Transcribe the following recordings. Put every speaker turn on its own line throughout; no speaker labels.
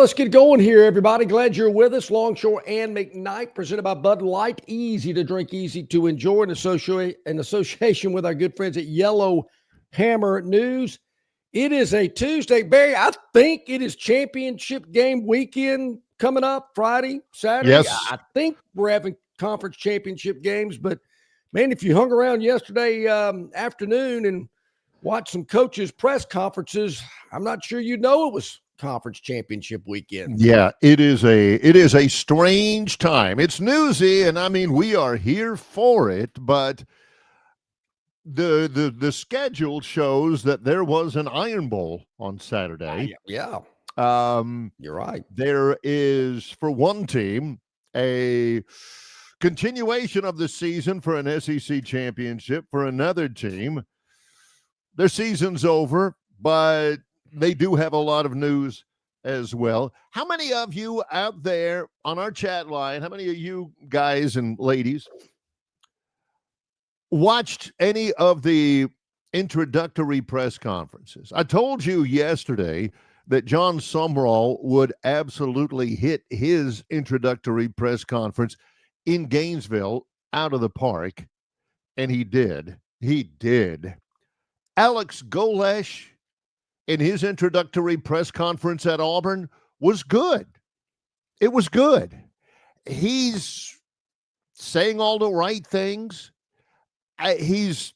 let's get going here, everybody. Glad you're with us. Longshore and McKnight, presented by Bud Light. Easy to drink, easy to enjoy, in association with our good friends at Yellow Hammer News. It is a Tuesday. Barry, I think it is championship game weekend coming up Friday, Saturday.
Yes.
I think we're having conference championship games, but man, if you hung around yesterday afternoon and watched some coaches' press conferences, I'm not sure you know it was conference championship weekend.
Yeah, it is a strange time. It's newsy, and I mean we are here for it, but the schedule shows that there was an Iron Bowl on Saturday.
Yeah. You're right.
There is, for one team, a continuation of the season for an SEC championship. For another team, their season's over, but they do have a lot of news as well. How many of you out there on our chat line, how many of you guys and ladies watched any of the introductory press conferences? I told you yesterday that John Sumrall would absolutely hit his introductory press conference in Gainesville out of the park, and he did. He did. Alex Golesh, in his introductory press conference at Auburn, was good. It was good. He's saying all the right things. He's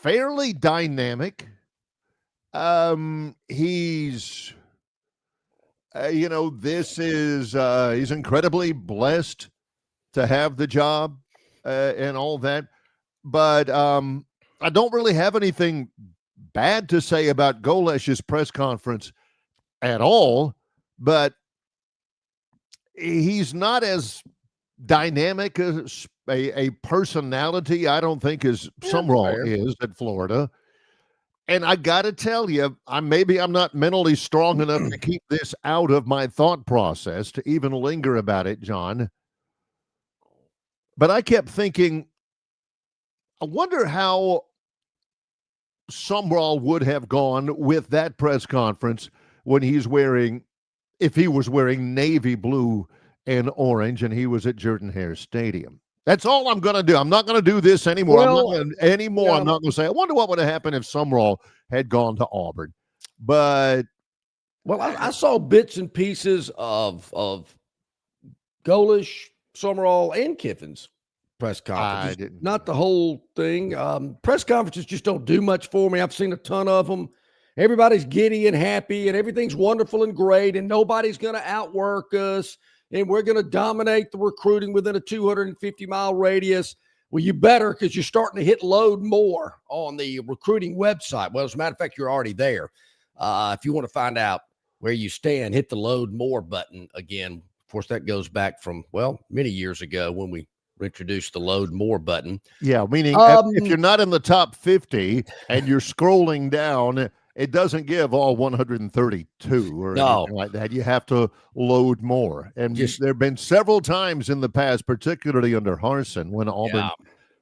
fairly dynamic. He's, he's incredibly blessed to have the job and all that. But I don't really have anything bad to say about Golesh's press conference at all, but he's not as dynamic as a personality, I don't think, as Sumrall is at Florida. And I got to tell you, I'm not mentally strong enough to keep this out of my thought process to even linger about it, John. But I kept thinking, I wonder how Sumrall would have gone with that press conference when if he was wearing navy blue and orange and he was at Jordan-Hare Stadium. That's all I'm going to do. I'm not going to do this anymore. I'm not going to say, I wonder what would have happened if Sumrall had gone to Auburn. But
I saw bits and pieces of Golesh, Sumrall, and Kiffin's press conferences. Not the whole thing. Press conferences just don't do much for me. I've seen a ton of them. Everybody's giddy and happy, and everything's wonderful and great, and nobody's going to outwork us, and we're going to dominate the recruiting within a 250-mile radius. Well, you better, because you're starting to hit load more on the recruiting website. Well, as a matter of fact, you're already there. If you want to find out where you stand, hit the load more button again. Of course, that goes back from, many years ago when we introduced the load more button.
Yeah, meaning if you're not in the top 50 and you're scrolling down, it doesn't give all 132 or anything like that. You have to load more. And there have been several times in the past, particularly under Harsin, when Auburn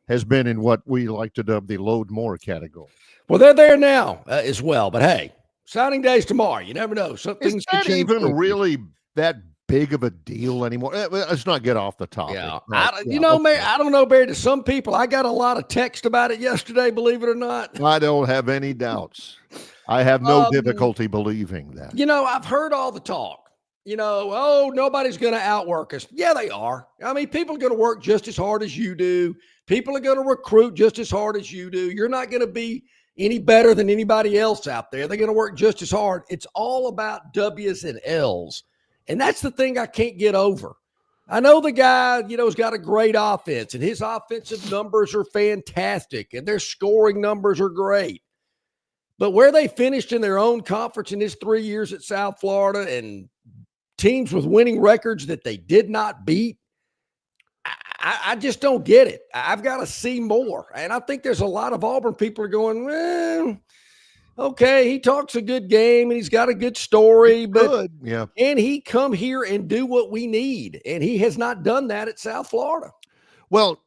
has been in what we like to dub the load more category.
Well, they're there now as well. But hey, signing day's tomorrow. You never know. Something's
even really that big of a deal anymore? Let's not get off the topic.
Yeah. I don't know, Barry. To some people, I got a lot of text about it yesterday, believe it or not.
I don't have any doubts. I have no difficulty believing that.
I've heard all the talk. Nobody's going to outwork us. Yeah, they are. I mean, people are going to work just as hard as you do. People are going to recruit just as hard as you do. You're not going to be any better than anybody else out there. They're going to work just as hard. It's all about W's and L's. And that's the thing I can't get over. I know the guy, has got a great offense, and his offensive numbers are fantastic, and their scoring numbers are great. But where they finished in their own conference in his 3 years at South Florida and teams with winning records that they did not beat, I just don't get it. I've got to see more. And I think there's a lot of Auburn people are going, okay, he talks a good game and he's got a good story, but can he come here and do what we need? And he has not done that at South Florida.
Well,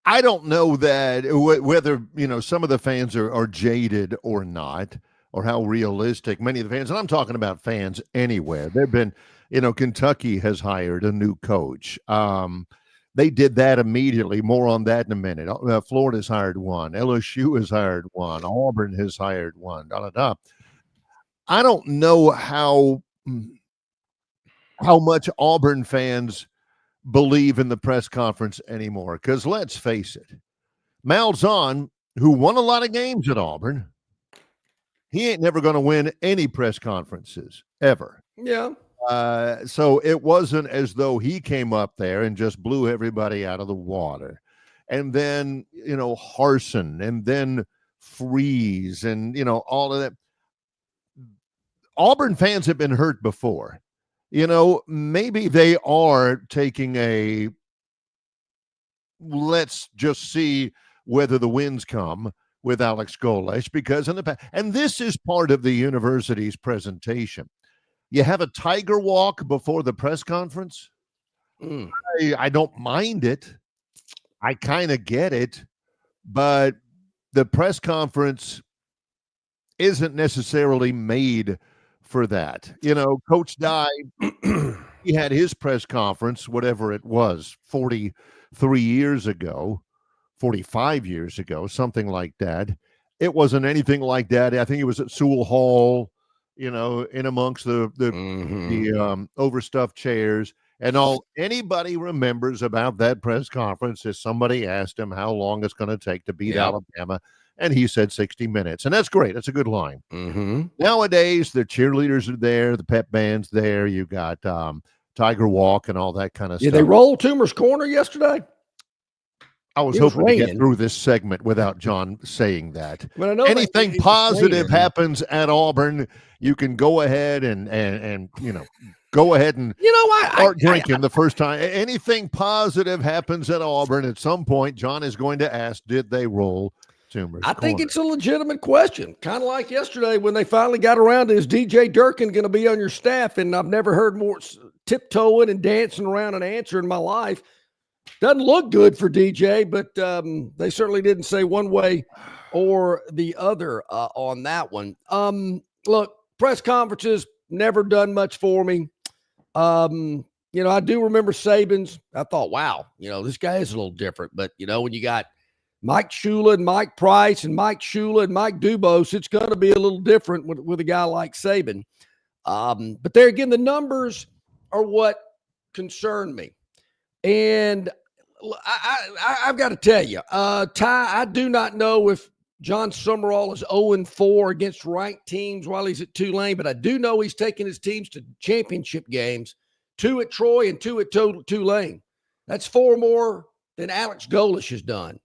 I don't know that whether, some of the fans are jaded or not. or how realistic many of the fans, and I'm talking about fans anywhere. They've been, Kentucky has hired a new coach. They did that immediately. More on that in a minute. Florida's hired one. LSU has hired one. Auburn has hired one. Da, da, da. I don't know how much Auburn fans believe in the press conference anymore. Because let's face it, Malzahn, who won a lot of games at Auburn, he ain't never going to win any press conferences ever.
Yeah.
So it wasn't as though he came up there and just blew everybody out of the water. And then, Harsin, and then Freeze, and, all of that. Auburn fans have been hurt before. Maybe they are taking a let's just see whether the wins come with Alex Golesh, because in the past, and this is part of the university's presentation. You have a tiger walk before the press conference. I don't mind it. I kind of get it, but the press conference isn't necessarily made for that. Coach Dye, he had his press conference, whatever it was, 43 years ago, 45 years ago, something like that. It wasn't anything like that. I think it was at Sewell Hall, in amongst the overstuffed chairs. And all anybody remembers about that press conference is somebody asked him how long it's going to take to beat Alabama. And he said 60 minutes. And that's great. That's a good line. Nowadays, the cheerleaders are there, the pep band's there. You got Tiger Walk and all that kind of stuff.
Did they roll Toomer's Corner yesterday?
I was hoping to get through this segment without John saying that.
But I know
anything positive happens at Auburn, you can go ahead and go ahead and start drinking the first time. Anything positive happens at Auburn, at some point, John is going to ask, did they roll Toomer's Corner?
I think it's a legitimate question. Kind of like yesterday when they finally got around to, is DJ Durkin going to be on your staff? And I've never heard more tiptoeing and dancing around an answer in my life. Doesn't look good for DJ, but they certainly didn't say one way or the other on that one. Look, press conferences never done much for me. I do remember Saban's. I thought, wow, this guy is a little different. But, when you got Mike Shula and Mike Price and Mike Shula and Mike Dubose, it's going to be a little different with a guy like Saban. But there again, the numbers are what concern me. And I've got to tell you, Ty, I do not know if John Summerall is 0-4 against ranked teams while he's at Tulane, but I do know he's taking his teams to championship games, 2 at Troy and 2 at Tulane. That's 4 more than Alex Golesh has done.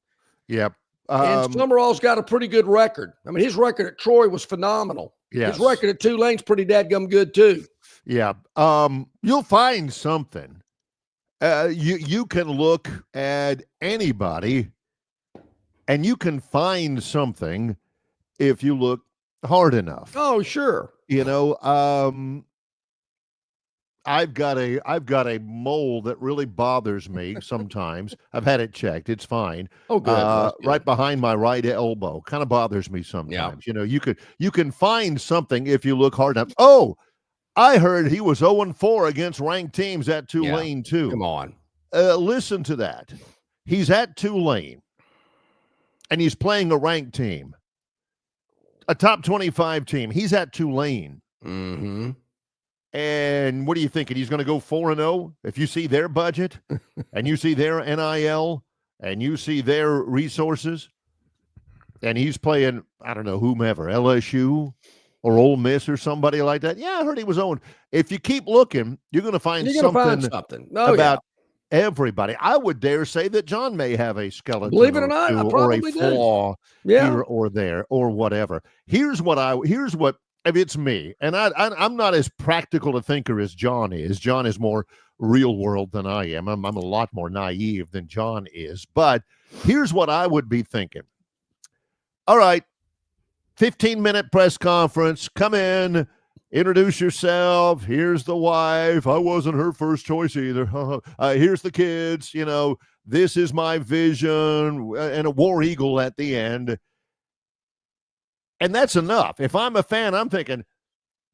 Yep.
And Summerall's got a pretty good record. I mean, his record at Troy was phenomenal.
Yes.
His record at Tulane's pretty dadgum good too.
Yeah. You'll find something. You can look at anybody and you can find something if you look hard enough.
Oh, sure.
I've got a mole that really bothers me sometimes. I've had it checked. It's fine.
Oh, good.
Right behind my right elbow. Kind of bothers me sometimes.
Yeah.
You can find something if you look hard enough. Oh, I heard he was 0-4 against ranked teams at Tulane too.
Come on.
Listen to that. He's at Tulane, and he's playing a ranked team, a top 25 team. He's at Tulane.
Mm-hmm.
And what are you thinking? He's going to go 4-0? If you see their budget, and you see their NIL, and you see their resources, and he's playing, I don't know, whomever, LSU or Ole Miss or somebody like that. Yeah, I heard he was owned. If you keep looking, you're going to find something about everybody. I would dare say that John may have a skeleton,
believe it or not,
or a flaw here or there or whatever. Here's what if it's me, and I'm not as practical a thinker as John is. John is more real world than I am. I'm a lot more naive than John is. But here's what I would be thinking. All right, 15-minute press conference. Come in. Introduce yourself. Here's the wife. I wasn't her first choice either. Here's the kids. This is my vision, and a war eagle at the end. And that's enough. If I'm a fan, I'm thinking,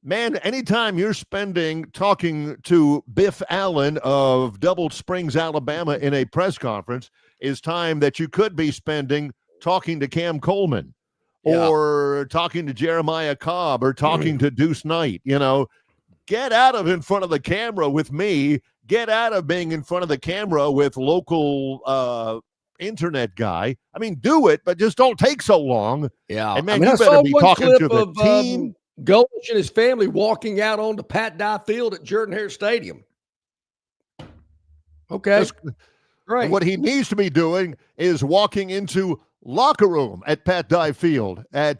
man, anytime you're spending talking to Biff Allen of Double Springs, Alabama in a press conference is time that you could be spending talking to Cam Coleman or talking to Jeremiah Cobb or talking to Deuce Knight. Get out of in front of the camera with me. Get out of being in front of the camera with local internet guy. I mean, do it, but just don't take so long.
Yeah.
And man, you better be talking to the team.
Golish and his family walking out onto Pat Dye Field at Jordan-Hare Stadium. Okay. Right.
What he needs to be doing is walking into locker room at Pat Dye Field at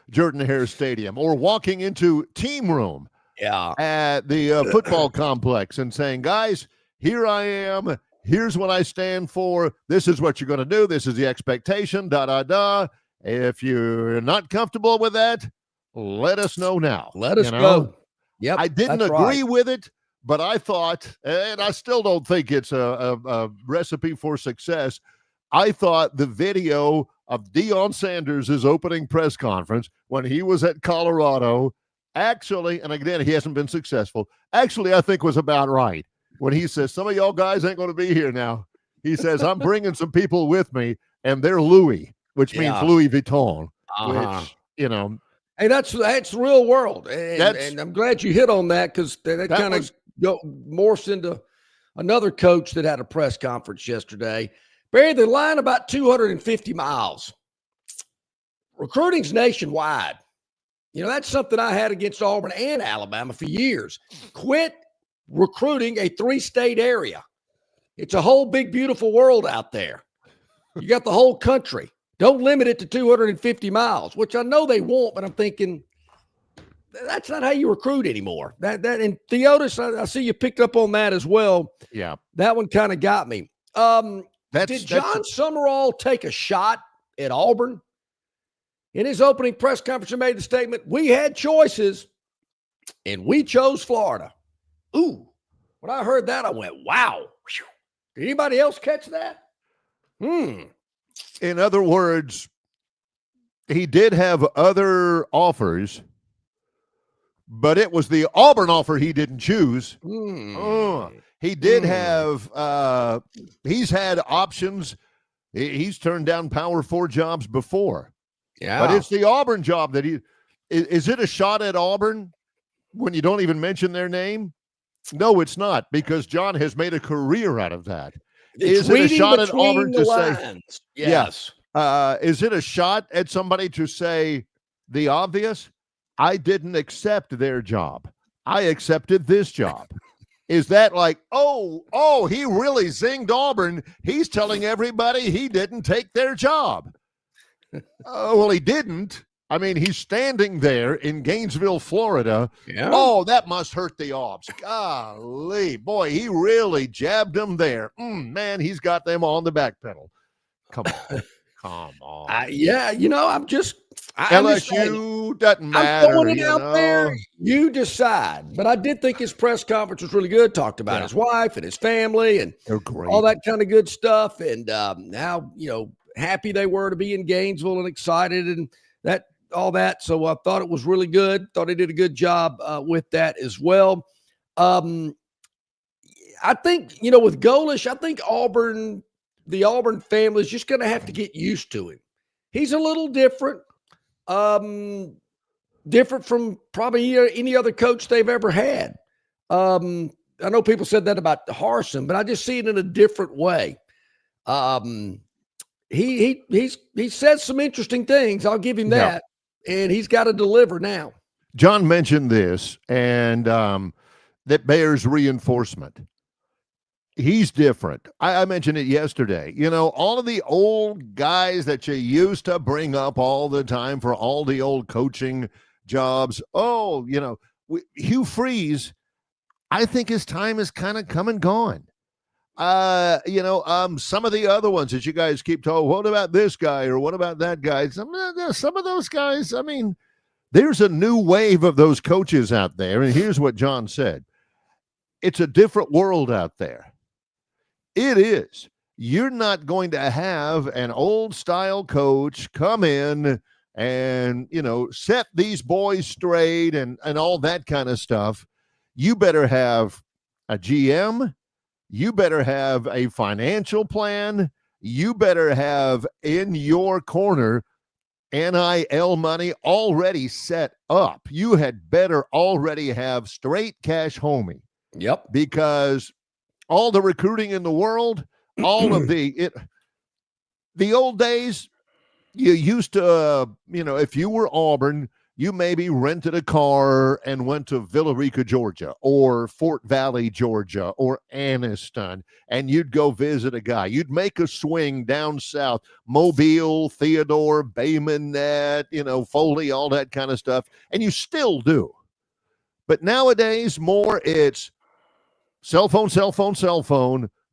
Jordan-Hare Stadium, or walking into team room at the football complex and saying, guys, here I am. Here's what I stand for. This is what you're going to do. This is the expectation, If you're not comfortable with that, let us know now.
Let us go. Yep,
I didn't agree with it, but I thought, and I still don't think it's a recipe for success. I thought the video of Deion Sanders' opening press conference when he was at Colorado actually, and again, he hasn't been successful, actually I think was about right. When he says, some of y'all guys ain't going to be here now. He says, I'm bringing some people with me, and they're Louis, which means Louis Vuitton, which,
Hey, that's real world. And I'm glad you hit on that, because that kind of morphs into another coach that had a press conference yesterday. Barry, the line about 250 miles. Recruiting's nationwide. That's something I had against Auburn and Alabama for years. Quit recruiting a 3-state area. It's a whole big, beautiful world out there. You got the whole country. Don't limit it to 250 miles, which I know they won't, but I'm thinking that's not how you recruit anymore. That and Theodis, I see you picked up on that as well.
Yeah.
That one kind of got me. Did John Summerall take a shot at Auburn? In his opening press conference, he made the statement, we had choices, and we chose Florida. Ooh, when I heard that, I went, wow. Did anybody else catch that?
In other words, he did have other offers, but it was the Auburn offer he didn't choose. He did have, he's had options. He's turned down Power 4 jobs before. Yeah. But it's the Auburn job that is it a shot at Auburn when you don't even mention their name? No, it's not, because John has made a career out of that. Is it a shot at Auburn to say,
yes.
Is it a shot at somebody to say the obvious? I didn't accept their job. I accepted this job. Is that like, oh, he really zinged Auburn. He's telling everybody he didn't take their job. Well, he didn't. I mean, he's standing there in Gainesville, Florida. Yeah. Oh, that must hurt the Aubs. Golly, boy, he really jabbed them there. Man, he's got them on the back pedal. Come on. Come on.
I'm just
LSU doesn't matter.
I'm throwing it out there. You decide. But I did think his press conference was really good. Talked about his wife and his family and all that kind of good stuff. And how happy they were to be in Gainesville and excited and all that. So I thought it was really good. Thought he did a good job with that as well. I think with Golish, I think the Auburn family is just going to have to get used to him. He's a little different, different from probably any other coach they've ever had. I know people said that about Harsin, but I just see it in a different way. He says some interesting things. I'll give him that, and he's got to deliver now.
John mentioned this, and that bears reinforcement. He's different. I mentioned it yesterday. All of the old guys that you used to bring up all the time for all the old coaching jobs. Hugh Freeze, I think his time is kind of come and gone. Some of the other ones that you guys keep talking, what about this guy or what about that guy? Some of those guys, I mean, there's a new wave of those coaches out there. And here's what John said. It's a different world out there. It is. You're not going to have an old style coach come in and, set these boys straight and all that kind of stuff, you better have a GM. You better have a financial plan. You better have in your corner NIL money already set up. You had better already have straight cash homie.
Yep.
Because all the recruiting in the world, all of the old days, you used to, if you were Auburn, you maybe rented a car and went to Villa Rica, Georgia, or Fort Valley, Georgia, or Anniston, and you'd go visit a guy. You'd make a swing down south, Mobile, Theodore, Bay Minette, Foley, all that kind of stuff, and you still do. But nowadays, more it's cell phone,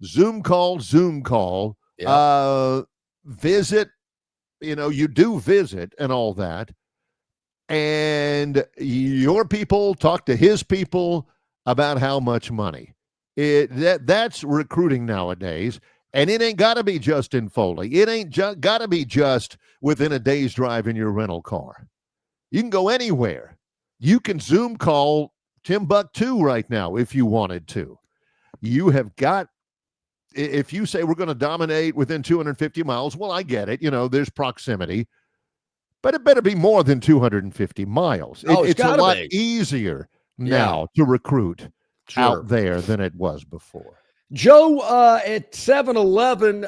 Zoom call,
Yep.
visit, you do visit and all that. And your people talk to his people about how much money. That's recruiting nowadays. And it ain't got to be just in Foley. It ain't got to be just within a day's drive in your rental car. You can go anywhere. You can Zoom call Timbuktu right now if you wanted to. You have got, if you say we're going to dominate within 250 miles, well, I get it. There's proximity. But it better be more than 250 miles. It's a lot easier now to recruit out there than it was before.
Joe at 7-Eleven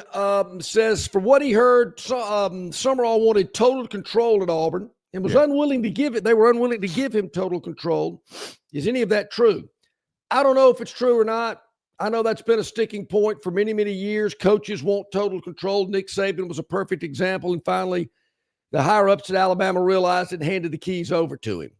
says, from what he heard, Summerall wanted total control at Auburn and was unwilling to give it. They were unwilling to give him total control. Is any of that true? I don't know if it's true or not. I know that's been a sticking point for many, many years. Coaches want total control. Nick Saban was a perfect example. And finally, the higher-ups at Alabama realized it and handed the keys over to him.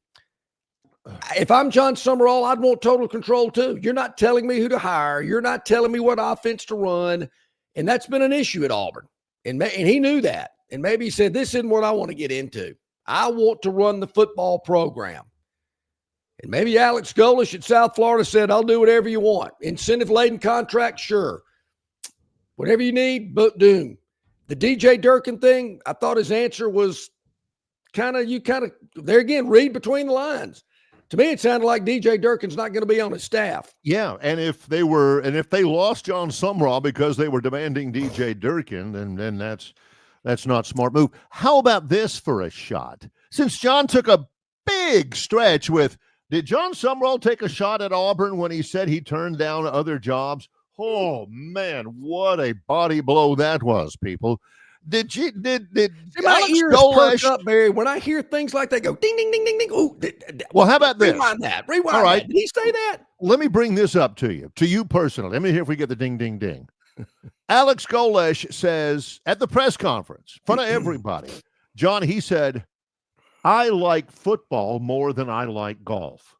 If I'm John Summerall, I'd want total control too. You're not telling me who to hire. You're not telling me what offense to run. And that's been an issue at Auburn. And he knew that. And maybe he said, this isn't what I want to get into. I want to run the football program. And maybe Alex Golish at South Florida said, I'll do whatever you want. Incentive-laden contract, sure. Whatever you need, but doom. The DJ Durkin thing, I thought his answer was there again, read between the lines. To me, it sounded like DJ Durkin's not going to be on his staff.
Yeah, and if they lost John Summerall because they were demanding DJ Durkin, then that's not smart move. How about this for a shot? Since John took a big stretch did John Summerall take a shot at Auburn when he said he turned down other jobs? Oh man, what a body blow that was, people. Did
my ears perk up, Barry? When I hear things like that, go ding, ding, ding, ding, ding. Ooh,
well, how about this?
Rewind that.
All right.
That. Did he say that?
Let me bring this up to you personally. Let me hear if we get the ding, ding, ding. Alex Golish says at the press conference, in front of everybody, John, he said, I like football more than I like golf.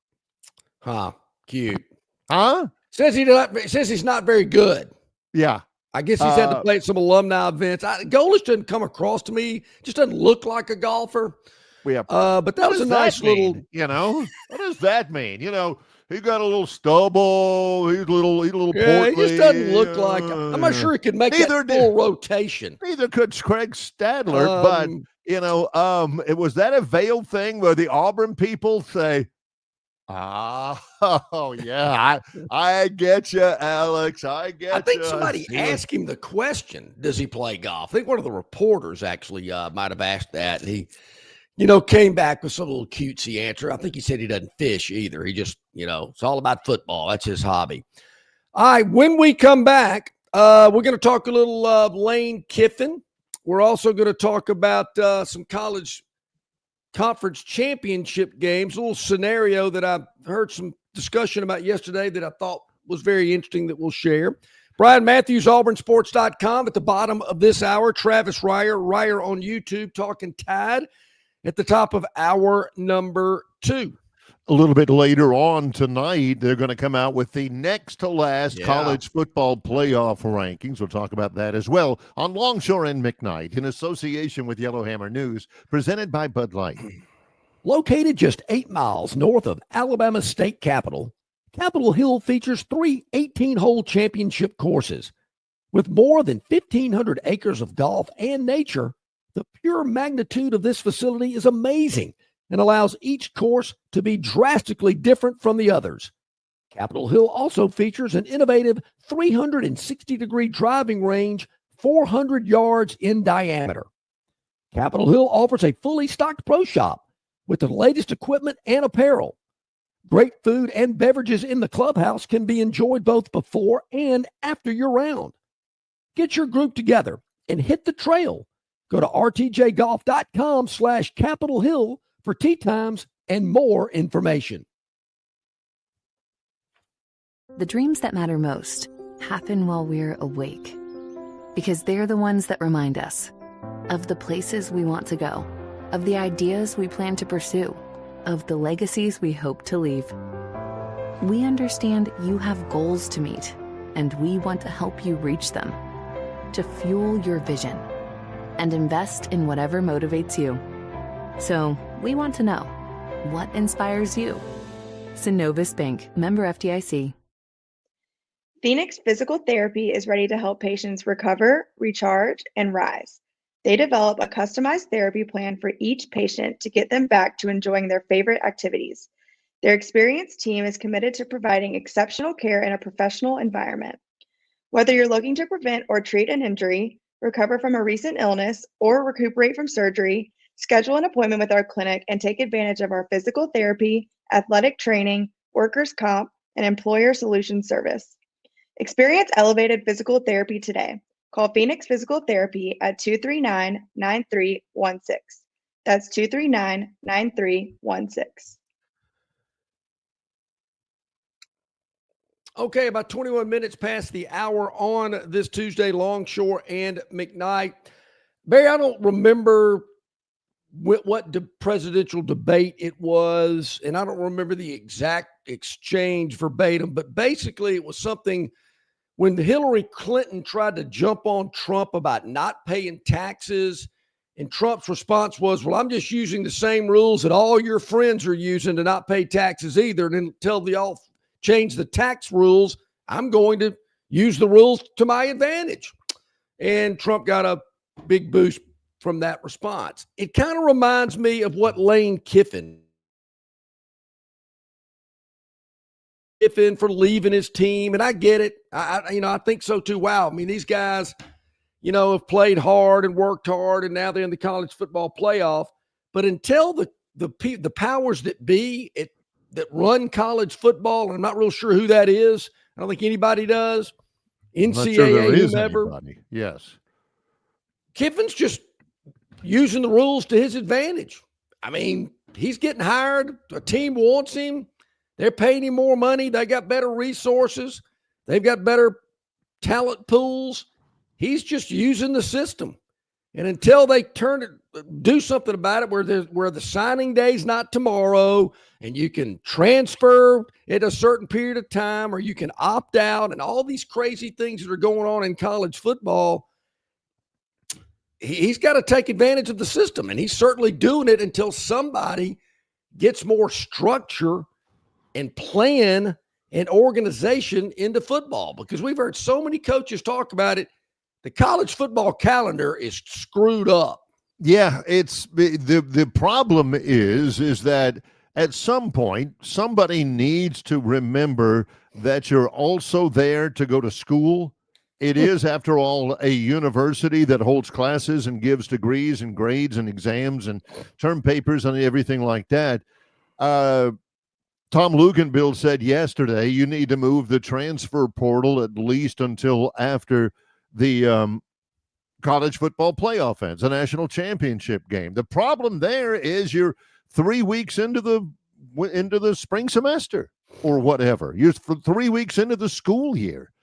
Huh. Cute.
Huh?
Says he's not very good.
Yeah.
I guess he's had to play at some alumni events. Golish doesn't come across to me. Just doesn't look like a golfer. But that was a nice little.
What does that mean? He got a little stubble. He's a little portly.
He just doesn't look like. I'm not sure he could make that full rotation.
Neither could Craig Stadler. But it was that a veiled thing where the Auburn people say, oh yeah, I get you, Alex. I think
somebody asked him the question, does he play golf? I think one of the reporters actually might have asked that, and he came back with some little cutesy answer. I think he said he doesn't fish either. He just it's all about football. That's his hobby. All right, when we come back, we're going to talk a little Lane Kiffin. We're also going to talk about some college conference championship games, a little scenario that I heard some discussion about yesterday that I thought was very interesting that we'll share. Brian Matthews, auburnsports.com. At the bottom of this hour, Travis Ryer on YouTube, talking Tide at the top of hour number 2.
A little bit later on tonight, they're going to come out with the next to last college football playoff rankings. We'll talk about that as well on Longshore and McKnight in association with Yellowhammer News, presented by Bud Light.
Located just 8 miles north of Alabama's state capital, Capitol Hill features 3 18-hole championship courses. With more than 1,500 acres of golf and nature, The pure magnitude of this facility is amazing and allows each course to be drastically different from the others. Capitol Hill also features an innovative 360-degree driving range, 400 yards in diameter. Capitol Hill offers a fully stocked pro shop with the latest equipment and apparel. Great food and beverages in the clubhouse can be enjoyed both before and after your round. Get your group together and hit the trail. Go to rtjgolf.com/Capitol Hill for tee times and more information.
The dreams that matter most happen while we're awake, because they're the ones that remind us of the places we want to go, of the ideas we plan to pursue, of the legacies we hope to leave. We understand you have goals to meet, and we want to help you reach them, to fuel your vision and invest in whatever motivates you. So we want to know, what inspires you? Synovus Bank, member FDIC.
Phoenix Physical Therapy is ready to help patients recover, recharge, and rise. They develop a customized therapy plan for each patient to get them back to enjoying their favorite activities. Their experienced team is committed to providing exceptional care in a professional environment. Whether you're looking to prevent or treat an injury, recover from a recent illness, or recuperate from surgery, schedule an appointment with our clinic and take advantage of our physical therapy, athletic training, workers' comp, and employer solutions service. Experience elevated physical therapy today. Call Phoenix Physical Therapy at 239-9316. That's 239-9316.
Okay, about 21 minutes past the hour on this Tuesday, Longshore and McKnight. Barry, I don't remember what presidential debate it was, and I don't remember the exact exchange verbatim, but basically it was something when Hillary Clinton tried to jump on Trump about not paying taxes, and Trump's response was, well, I'm just using the same rules that all your friends are using to not pay taxes either. And until they all change the tax rules, I'm going to use the rules to my advantage. And Trump got a big boost from that response. It kind of reminds me of what Lane Kiffin for leaving his team. And I get it. I think so too. Wow. I mean, these guys, have played hard and worked hard, and now they're in the college football playoff. But until the powers that be that run college football, and I'm not real sure who that is. I don't think anybody does. NCAA, whomever.
Anybody. Yes.
Kiffin's just using the rules to his advantage. I mean, he's getting hired. A team wants him. They're paying him more money. They got better resources. They've got better talent pools. He's just using the system. And until they do something about it where the signing day is not tomorrow and you can transfer at a certain period of time or you can opt out and all these crazy things that are going on in college football, he's got to take advantage of the system. And he's certainly doing it until somebody gets more structure and plan and organization into football, because we've heard so many coaches talk about it. The college football calendar is screwed up.
Yeah, it's the problem is that at some point somebody needs to remember that you're also there to go to school. It is, after all, a university that holds classes and gives degrees and grades and exams and term papers and everything like that. Tom Luganbill said yesterday you need to move the transfer portal at least until after the college football playoff ends, a national championship game. The problem there is you're 3 weeks into the spring semester or whatever. You're 3 weeks into the school year.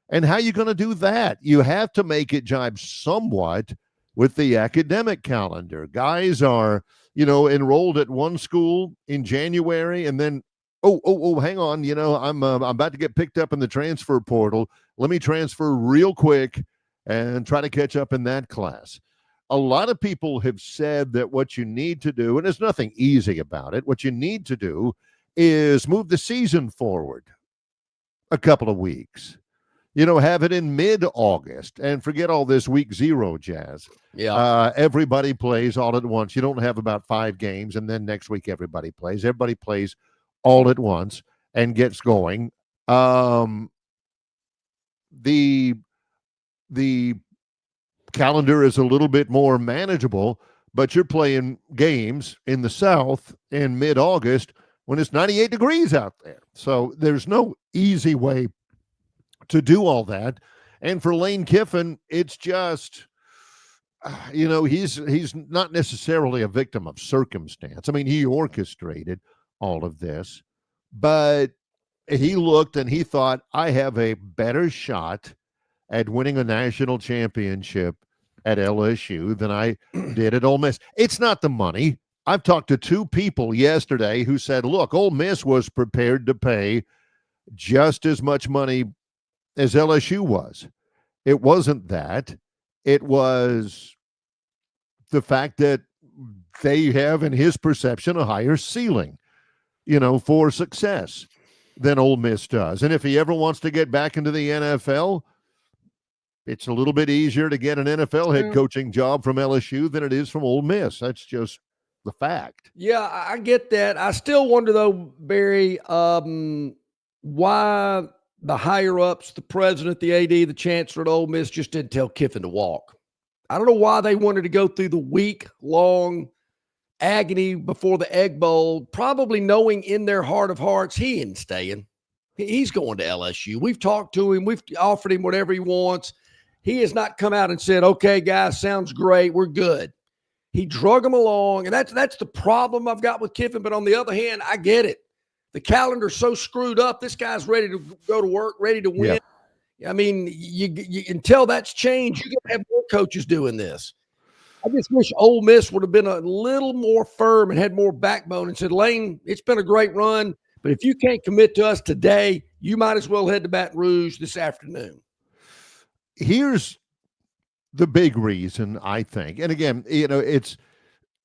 And how are you going to do that? You have to make it jibe somewhat with the academic calendar. Guys are, enrolled at one school in January and then, hang on, I'm about to get picked up in the transfer portal. Let me transfer real quick and try to catch up in that class. A lot of people have said that what you need to do, and there's nothing easy about it, what you need to do is move the season forward a couple of weeks. Have it in mid-August and forget all this week 0 jazz.
Yeah.
Everybody plays all at once. You don't have about 5 games, and then next week everybody plays. Everybody plays all at once and gets going. The calendar is a little bit more manageable, but you're playing games in the South in mid-August when it's 98 degrees out there. So there's no easy way to do all that. And for Lane Kiffin, it's just, he's not necessarily a victim of circumstance. I mean, he orchestrated all of this, but he looked and he thought, I have a better shot at winning a national championship at LSU than I did at Ole Miss. It's not the money. I've talked to 2 people yesterday who said, look, Ole Miss was prepared to pay just as much money as LSU was. It wasn't that. It was the fact that they have, in his perception, a higher ceiling, for success than Ole Miss does. And if he ever wants to get back into the NFL, it's a little bit easier to get an NFL head coaching job from LSU than it is from Ole Miss. That's just the fact.
Yeah, I get that. I still wonder, though, Barry, why the higher-ups, the president, the AD, the chancellor at Ole Miss just didn't tell Kiffin to walk. I don't know why they wanted to go through the week-long agony before the Egg Bowl, probably knowing in their heart of hearts he ain't staying. He's going to LSU. We've talked to him. We've offered him whatever he wants. He has not come out and said, okay, guys, sounds great. We're good. He drug them along, and that's the problem I've got with Kiffin. But on the other hand, I get it. The calendar's so screwed up. This guy's ready to go to work, ready to win. Yeah. I mean, you until that's changed, you're going to have more coaches doing this. I just wish Ole Miss would have been a little more firm and had more backbone and said, Lane, it's been a great run, but if you can't commit to us today, you might as well head to Baton Rouge this afternoon.
Here's the big reason, I think. And again, it's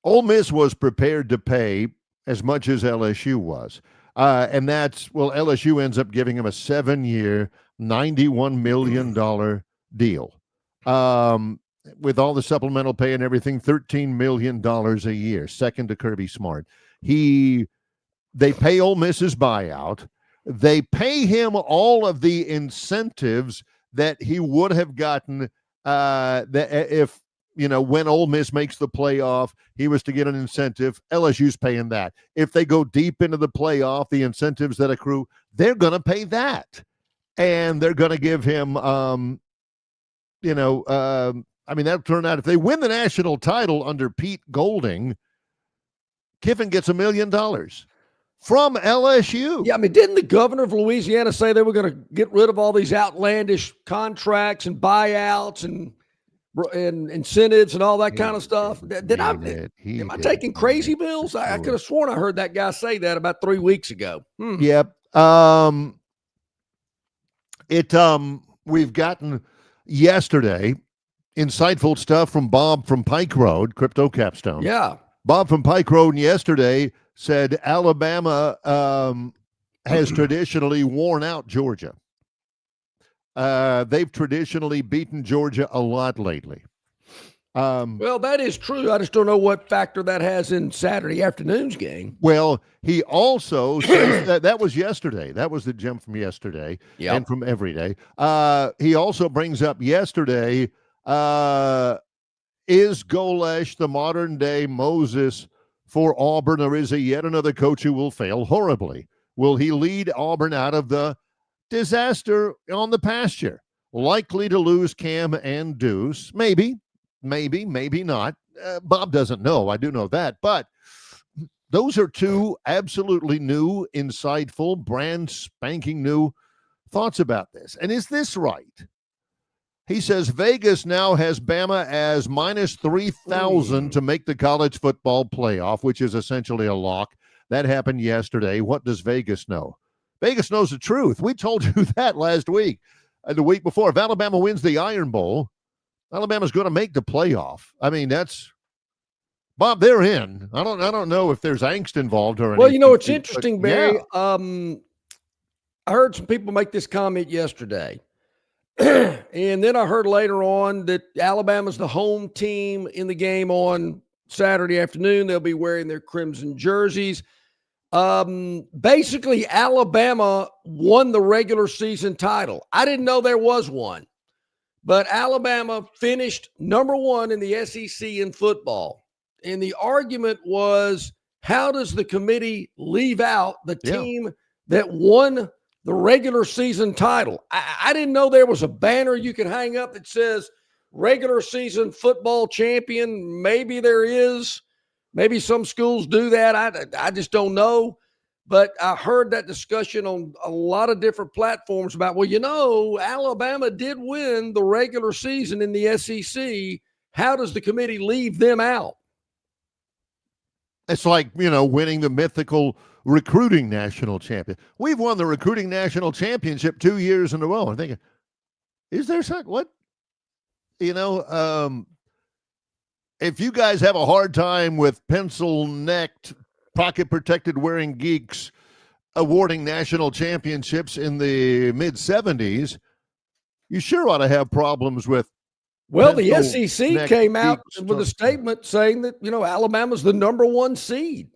Ole Miss was prepared to pay as much as LSU was. And LSU ends up giving him a 7-year, $91 million deal. With all the supplemental pay and everything, $13 million a year, second to Kirby Smart. They pay Ole Miss's buyout. They pay him all of the incentives that he would have gotten when Ole Miss makes the playoff, he was to get an incentive. LSU's paying that. If they go deep into the playoff, the incentives that accrue, they're going to pay that. And they're going to give him, that'll turn out, if they win the national title under Pete Golding, Kiffin gets $1 million from LSU.
Yeah, I mean, didn't the governor of Louisiana say they were going to get rid of all these outlandish contracts and buyouts and incentives and all that kind of stuff? Am I taking crazy bills? I could have sworn I heard that guy say that about 3 weeks ago.
Yep. We've gotten yesterday insightful stuff from Bob from Pike Road, Crypto Capstone.
Yeah.
Bob from Pike Road yesterday said Alabama has traditionally worn out Georgia. They've traditionally beaten Georgia a lot lately.
Well, that is true. I just don't know what factor that has in Saturday afternoon's game.
Well, he also says that was yesterday. That was the gem from yesterday and from every day. He also brings up yesterday, is Golesh the modern day Moses for Auburn, or is he yet another coach who will fail horribly? Will he lead Auburn out of the disaster on the pasture? Likely to lose Cam and Deuce. Maybe not. Bob doesn't know. I do know that. But those are two absolutely new, insightful, brand spanking new thoughts about this. And is this right? He says Vegas now has Bama as minus 3,000 to make the college football playoff, which is essentially a lock. That happened yesterday. What does Vegas know? Vegas knows the truth. We told you that last week. The week before, if Alabama wins the Iron Bowl, Alabama's going to make the playoff. I mean, that's Bob. They're in. I don't know if there's angst involved or anything.
Well, you know, it's interesting, Barry. Yeah. I heard some people make this comment yesterday. And then I heard later on that Alabama's the home team in the game on Saturday afternoon. They'll be wearing their crimson jerseys. Basically, Alabama won the regular season title. I didn't know there was one, but Alabama finished number one in the SEC in football. And the argument was, how does the committee leave out the team that won the regular season title? I didn't know there was a banner you could hang up that says regular season football champion. Maybe there is. Maybe some schools do that. I just don't know. But I heard that discussion on a lot of different platforms about, well, Alabama did win the regular season in the SEC. How does the committee leave them out?
It's like, winning the mythical recruiting national champion. We've won the recruiting national championship 2 years in a row. I'm thinking, is there something? What? If you guys have a hard time with pencil-necked, pocket-protected wearing geeks awarding national championships in the mid-'70s, you sure ought to have problems with.
Well, the SEC came out with a statement saying that, Alabama's the number one seed.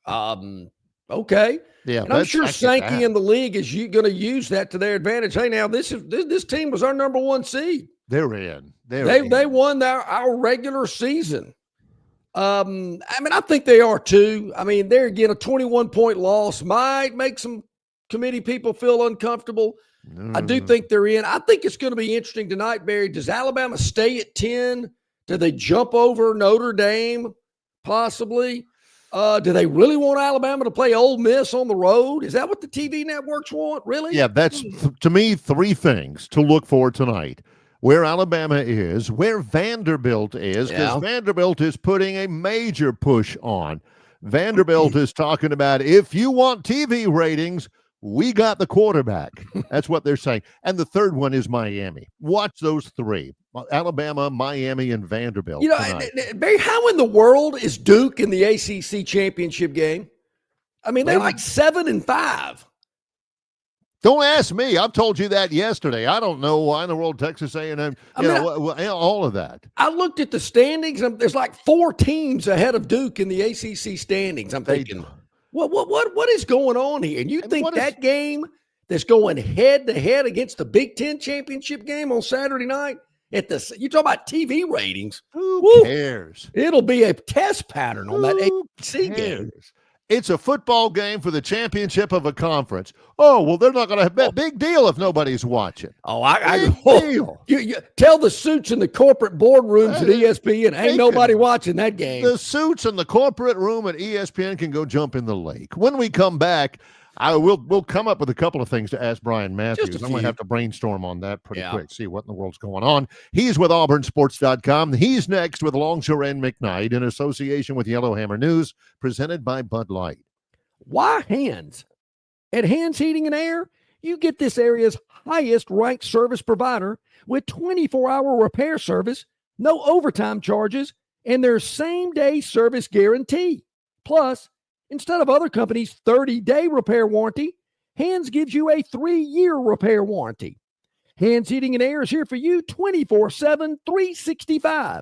Okay. Yeah. And I'm sure Sankey and the league is going to use that to their advantage. Hey, now this team was our number one seed.
They're in.
They won our regular season. I think they are too. They're again a 21-point loss might make some committee people feel uncomfortable. I do think they're in. I think it's going to be interesting tonight, Barry. Does Alabama stay at 10? Do they jump over Notre Dame? Possibly. Do they really want Alabama to play Ole Miss on the road? Is that what the TV networks want? Really?
Yeah, that's to me 3 things to look for tonight. Where Alabama is, where Vanderbilt is, because Vanderbilt is putting a major push on. Vanderbilt is talking about, if you want TV ratings, we got the quarterback. That's what they're saying. And the third one is Miami. Watch those 3. Alabama, Miami, and Vanderbilt.
Barry, how in the world is Duke in the ACC championship game? They're like 7-5.
Don't ask me. I've told you that yesterday. I don't know why in the world Texas A&M, all of that.
I looked at the standings. There's like 4 teams ahead of Duke in the ACC standings. I'm thinking, what is going on here? And you think that game that's going head-to-head against the Big Ten championship game on Saturday night, you talk about TV ratings.
Who cares?
It'll be a test pattern on that ACC game.
It's a football game for the championship of a conference. Oh, well, they're not going to have a big deal if nobody's watching.
You tell the suits in the corporate boardrooms at ESPN, ain't nobody watching that game.
The suits in the corporate room at ESPN can go jump in the lake. When we come back, we'll come up with a couple of things to ask Brian Matthews. I'm going to have to brainstorm on that pretty quick, see what in the world's going on. He's with AuburnSports.com. He's next with Longshore McKnight in association with Yellowhammer News, presented by Bud Light.
Why Hands? At Hands Heating and Air, you get this area's highest ranked service provider with 24-hour repair service, no overtime charges, and their same-day service guarantee. Plus, instead of other companies' 30-day repair warranty, Hands gives you a 3-year repair warranty. Hands Heating and Air is here for you 24/7, 365.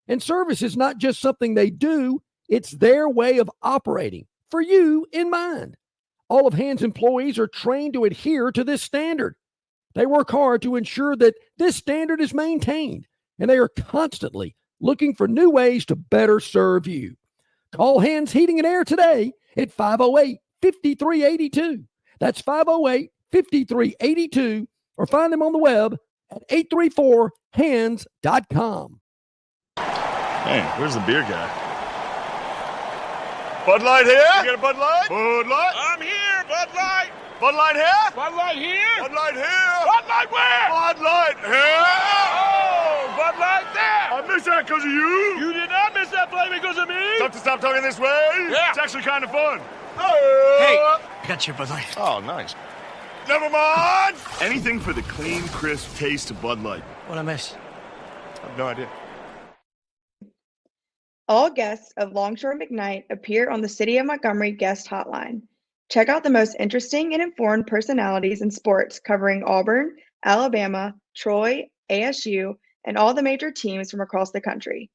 And service is not just something they do, it's their way of operating, for you in mind. All of Hands employees are trained to adhere to this standard. They work hard to ensure that this standard is maintained, and they are constantly looking for new ways to better serve you. Call Hands Heating and Air today at 508-5382. That's 508-5382, or find them on the web at 834hands.com.
Man, where's the beer guy? Bud Light here? You got a Bud Light? Bud Light? I'm here, Bud Light. Bud Light here? Bud Light here? Bud Light here? Bud Light where? Bud Light here? Oh, Bud Light there. I missed that because of you. You did not miss that play because of me. Tough to stop talking this way? Yeah. It's actually kind of fun. Hey, I got your Bud Light. Oh, nice. Never mind. Anything for the clean, crisp taste of Bud Light. What I miss? I have no idea.
All guests of Longshore McKnight appear on the City of Montgomery guest hotline. Check out the most interesting and informed personalities in sports covering Auburn, Alabama, Troy, ASU, and all the major teams from across the country.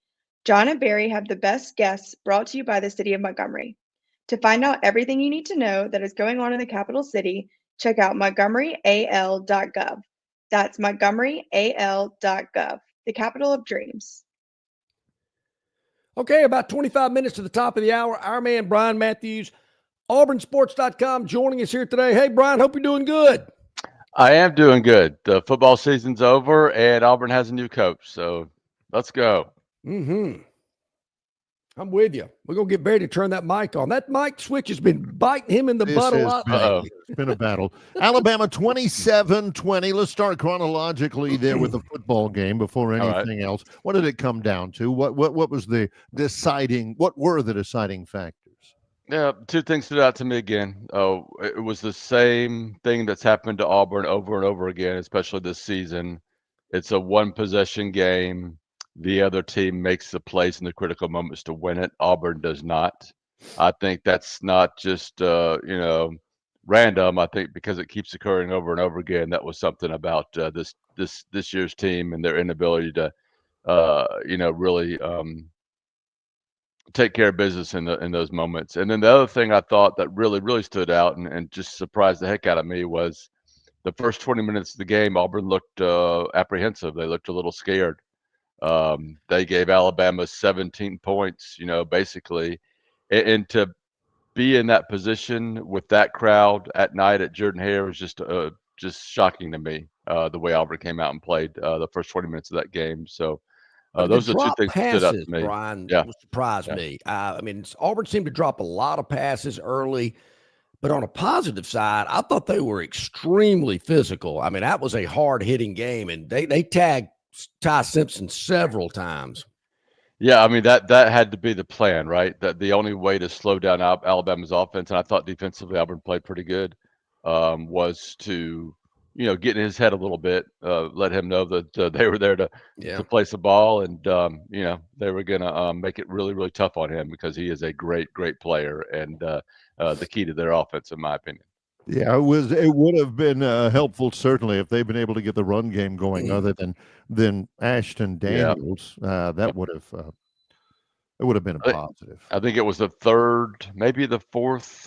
John and Barry have the best guests brought to you by the City of Montgomery. To find out everything you need to know that is going on in the capital city, check out montgomeryal.gov. That's montgomeryal.gov, the capital of dreams.
Okay, about 25 minutes to the top of the hour. Our man, Brian Matthews, auburnsports.com, joining us here today. Hey, Brian, hope you're doing good.
I am doing good. The football season's over, and Auburn has a new coach, so let's go.
I'm with you. We're going to get Barry to turn that mic on. That mic switch has been biting him in the butt a lot.
It's been a battle. Alabama 27-20. Let's start chronologically there with the football game before anything else. What did it come down to? What was the deciding? What were the deciding factors?
Yeah, two things stood out to me again. It was the same thing that's happened to Auburn over and over again, especially this season. It's a one-possession game. The other team makes the plays in the critical moments to win it. Auburn does not. I think that's not just random. I think because it keeps occurring over and over again, that was something about this year's team and their inability to really take care of business in those moments. And then the other thing I thought that really stood out and just surprised the heck out of me was the first 20 minutes of the game. Auburn looked apprehensive. They looked a little scared. They gave Alabama 17 points, basically, and to be in that position with that crowd at night at Jordan-Hare was just shocking to me. The way Auburn came out and played the first 20 minutes of that game. So those are two things that stood out to me.
Brian,
yeah,
surprised me. Auburn seemed to drop a lot of passes early. But on a positive side, I thought they were extremely physical. That was a hard-hitting game, and they tagged Ty Simpson several times.
Yeah, that had to be the plan, right? That the only way to slow down Alabama's offense, and I thought defensively Auburn played pretty good, was to get in his head a little bit, let him know that they were there to place the ball, and they were gonna make it really tough on him because he is a great player and the key to their offense, in my opinion.
Yeah, it would have been helpful certainly if they'd been able to get the run game going, other than Ashton Daniels. That would have it would have been a positive.
I think it was the third, maybe the fourth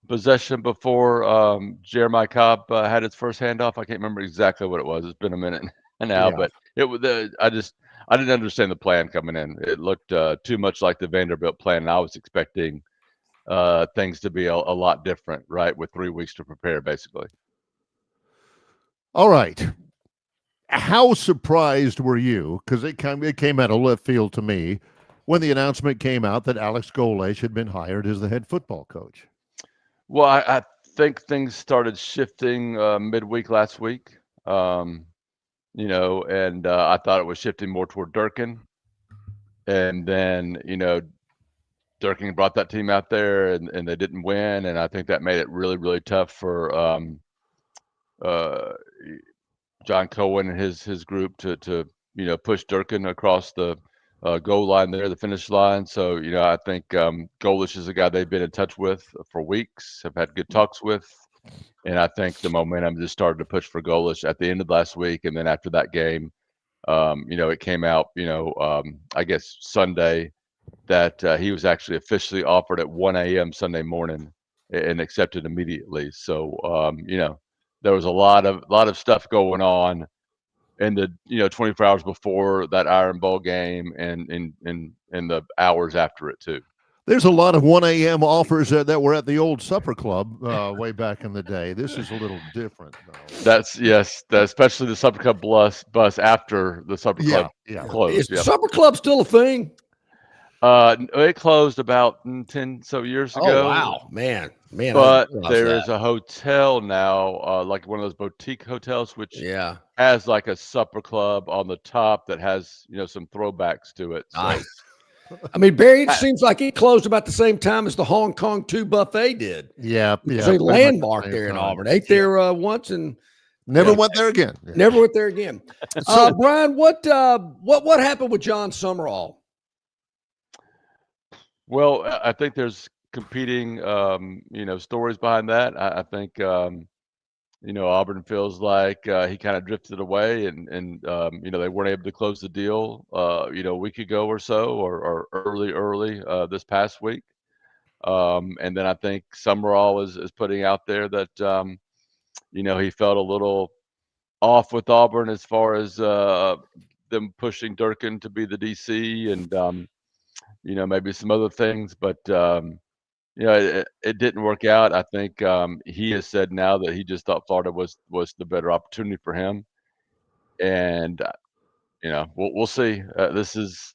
possession before Jeremiah Cobb had his first handoff. I can't remember exactly what it was. It's been a minute now, but it was. I didn't understand the plan coming in. It looked too much like the Vanderbilt plan, and I was expecting things to be a lot different, right? With 3 weeks to prepare, basically.
All right. How surprised were you? Because it came out of left field to me when the announcement came out that Alex Golesh had been hired as the head football coach.
Well, I think things started shifting midweek last week, and I thought it was shifting more toward Durkin. And then, Durkin brought that team out there and they didn't win. And I think that made it really tough for John Cohen and his group to push Durkin across the goal line there, the finish line. So, I think Golesh is a guy they've been in touch with for weeks, have had good talks with. And I think the momentum just started to push for Golesh at the end of last week. And then after that game, it came out, I guess Sunday, that he was actually officially offered at 1 a.m. Sunday morning and accepted immediately. So, there was a lot of stuff going on in the 24 hours before that Iron Bowl game and in the hours after it too.
There's a lot of 1 a.m. offers that were at the old supper club way back in the day. This is a little different, though.
Especially the supper club bus after the supper club closed.
Is the supper club still a thing?
It closed about 10 so years ago.
Oh, wow, man.
But there is a hotel now, like one of those boutique hotels, which has like a supper club on the top that has some throwbacks to it. So.
Nice. Barry, it seems like it closed about the same time as the Hong Kong 2 buffet did.
Yeah.
It's a landmark there in Auburn. Ate there once and
never went there again.
Never went there again. Brian, what happened with John Summerall?
Well, I think there's competing, stories behind that. I think Auburn feels like he kind of drifted away, and they weren't able to close the deal, a week ago or so, or early this past week. And then I think Summerall is putting out there that he felt a little off with Auburn as far as them pushing Durkin to be the DC, and maybe some other things, but it didn't work out. I think he has said now that he just thought Florida was the better opportunity for him, and we'll see. This is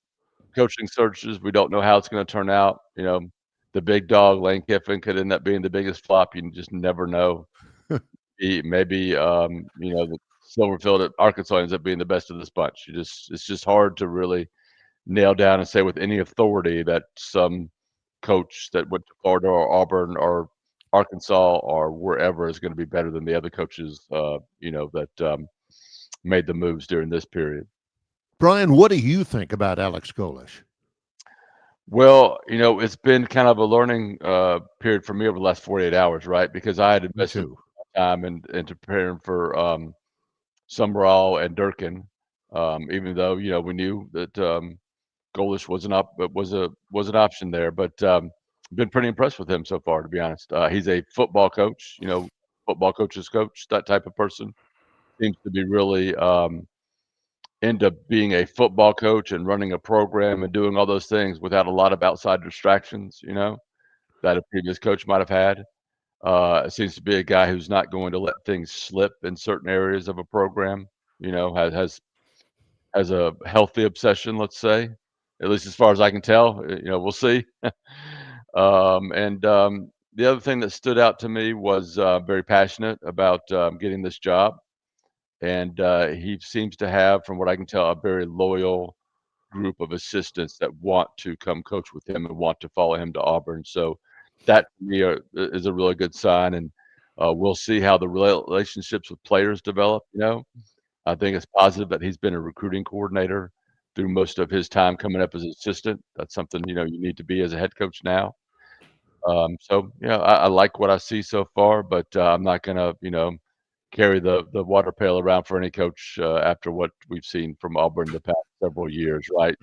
coaching searches. We don't know how it's going to turn out. The big dog Lane Kiffin could end up being the biggest flop. You just never know. Maybe the Silverfield at Arkansas ends up being the best of this bunch. It's just hard to really nail down and say with any authority that some coach that went to Florida or Auburn or Arkansas or wherever is going to be better than the other coaches, that made the moves during this period.
Brian, what do you think about Alex Golesh?
Well, it's been kind of a learning period for me over the last 48 hours, right? Because I had invested time into preparing for Summerall and Durkin, even though we knew that Golesh was an option there, but been pretty impressed with him so far, to be honest. He's a football coach, football coach's coach, that type of person. Seems to be really into being a football coach and running a program and doing all those things without a lot of outside distractions, that a previous coach might have had. It seems to be a guy who's not going to let things slip in certain areas of a program. Has a healthy obsession, let's say, at least as far as I can tell. We'll see. The other thing that stood out to me was very passionate about getting this job. And he seems to have, from what I can tell, a very loyal group of assistants that want to come coach with him and want to follow him to Auburn. So that, to me, is a really good sign. And we'll see how the relationships with players develop. I think it's positive that he's been a recruiting coordinator through most of his time coming up as an assistant. That's something, you need to be as a head coach now. I like what I see so far, but I'm not going to, carry the water pail around for any coach after what we've seen from Auburn the past several years, right?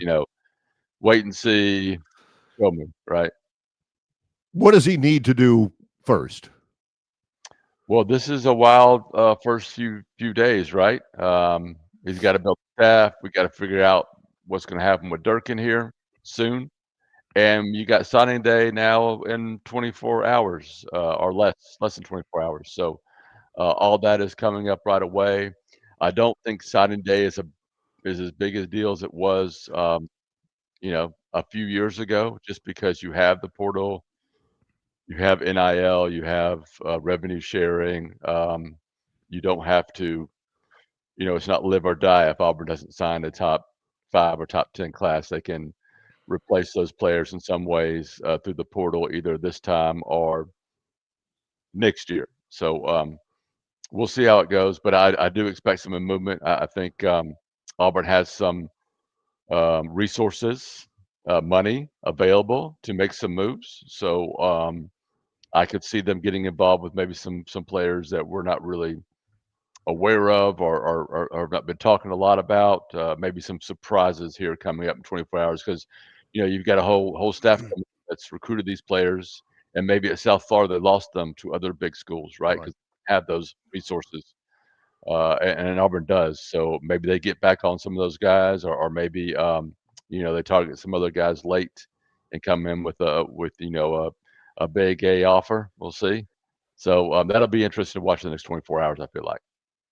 Wait and see, show me, right?
What does he need to do first?
Well, this is a wild first few days, right? He's got to build staff. We got to figure out what's going to happen with Durkin here soon. And you got signing day now in 24 hours or less than 24 hours. So all that is coming up right away. I don't think signing day is as big a deal as it was, a few years ago, just because you have the portal, you have NIL, you have revenue sharing. You don't have to, it's not live or die. If Auburn doesn't sign a top 5 or top 10 class, they can replace those players in some ways through the portal, either this time or next year. So we'll see how it goes, but I do expect some movement. I think Auburn has some resources, money available to make some moves. So I could see them getting involved with maybe some players that we're not really aware of or have not been talking a lot about. Maybe some surprises here coming up in 24 hours because you've got a whole staff that's recruited these players, and maybe at South Florida they lost them to other big schools, right? Because they have those resources, and Auburn does. So maybe they get back on some of those guys, or maybe they target some other guys late and come in with a big A offer. We'll see. So that'll be interesting to watch the next 24 hours, I feel like.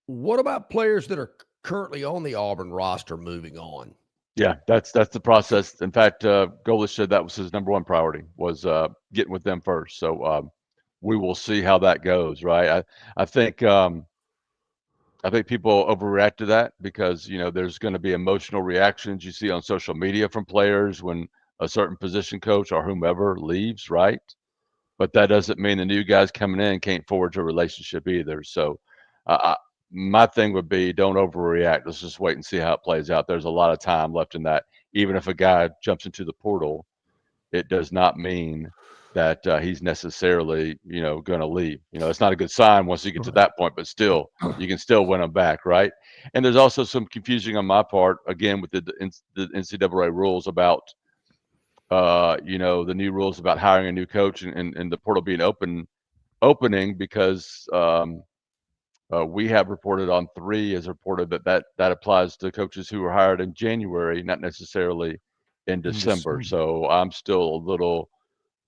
What about players that are currently on the Auburn roster moving on?
Yeah, that's the process. In fact, Golesh said that was his number one priority, was getting with them first. So we will see how that goes, right? I think people overreact to that because there's going to be emotional reactions you see on social media from players when a certain position coach or whomever leaves, right? But that doesn't mean the new guys coming in can't forge a relationship either. So my thing would be, don't overreact. Let's just wait and see how it plays out. There's a lot of time left in that. Even if a guy jumps into the portal, it does not mean that he's necessarily, going to leave. It's not a good sign once you get to that point, but still, you can still win them back, right? And there's also some confusion on my part, again, with the NCAA rules about, the new rules about hiring a new coach and the portal being opening because we have reported on 3 as reported that applies to coaches who were hired in January, not necessarily in December. So I'm still a little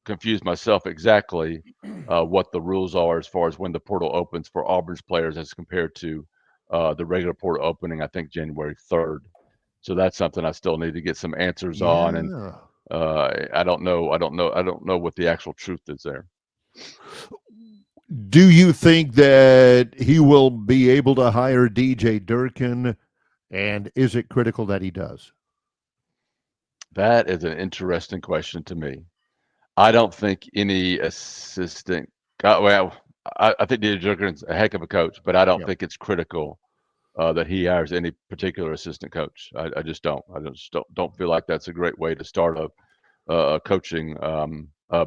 confused myself exactly what the rules are as far as when the portal opens for Auburn's players as compared to the regular portal opening, I think January 3rd. So that's something I still need to get some answers on. And I don't know what the actual truth is there.
Do you think that he will be able to hire DJ Durkin? And is it critical that he does?
That is an interesting question to me. I don't think any assistant. I think DJ Durkin's a heck of a coach, but I don't think it's critical that he hires any particular assistant coach. I just don't. I just don't feel like that's a great way to start a coaching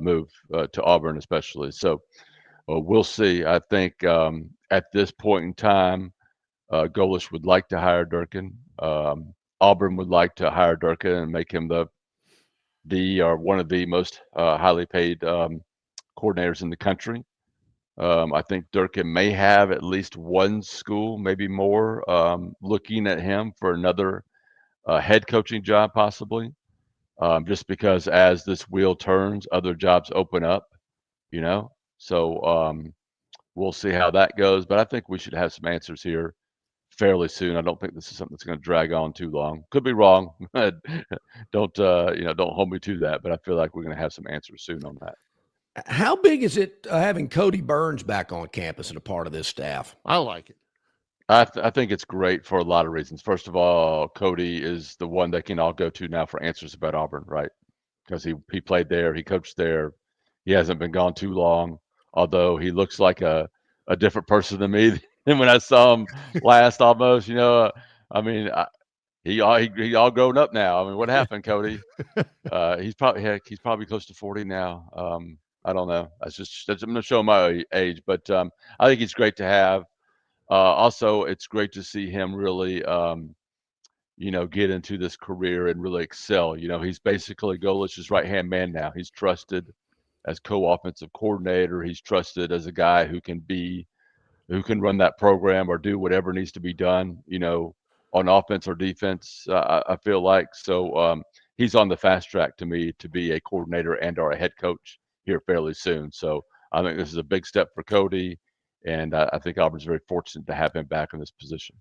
move to Auburn, especially. So we'll see. I think at this point in time, Golish would like to hire Durkin. Auburn would like to hire Durkin and make him one of the most highly paid coordinators in the country. I think Durkin may have at least one school, maybe more, looking at him for another head coaching job, possibly. Just because as this wheel turns, other jobs open up, So we'll see how that goes. But I think we should have some answers here fairly soon. I don't think this is something that's going to drag on too long. Could be wrong. Don't hold me to that. But I feel like we're going to have some answers soon on that.
How big is it having Cody Burns back on campus and a part of this staff?
I like it.
I think it's great for a lot of reasons. First of all, Cody is the one that can all go to now for answers about Auburn, right? Because he played there, he coached there. He hasn't been gone too long, although he looks like a different person than me than when I saw him last almost. He all grown up now. I mean, what happened, Cody? He's probably close to 40 now. I don't know. I'm going to show my age, but I think it's great to have. Also, it's great to see him really, get into this career and really excel. He's basically Golish's right-hand man now. He's trusted as co-offensive coordinator. He's trusted as a guy who can run that program or do whatever needs to be done, on offense or defense, I feel like. So he's on the fast track to me to be a coordinator and or a head coach here fairly soon. So I think this is a big step for Cody. And I think Auburn's very fortunate to have him back in this position.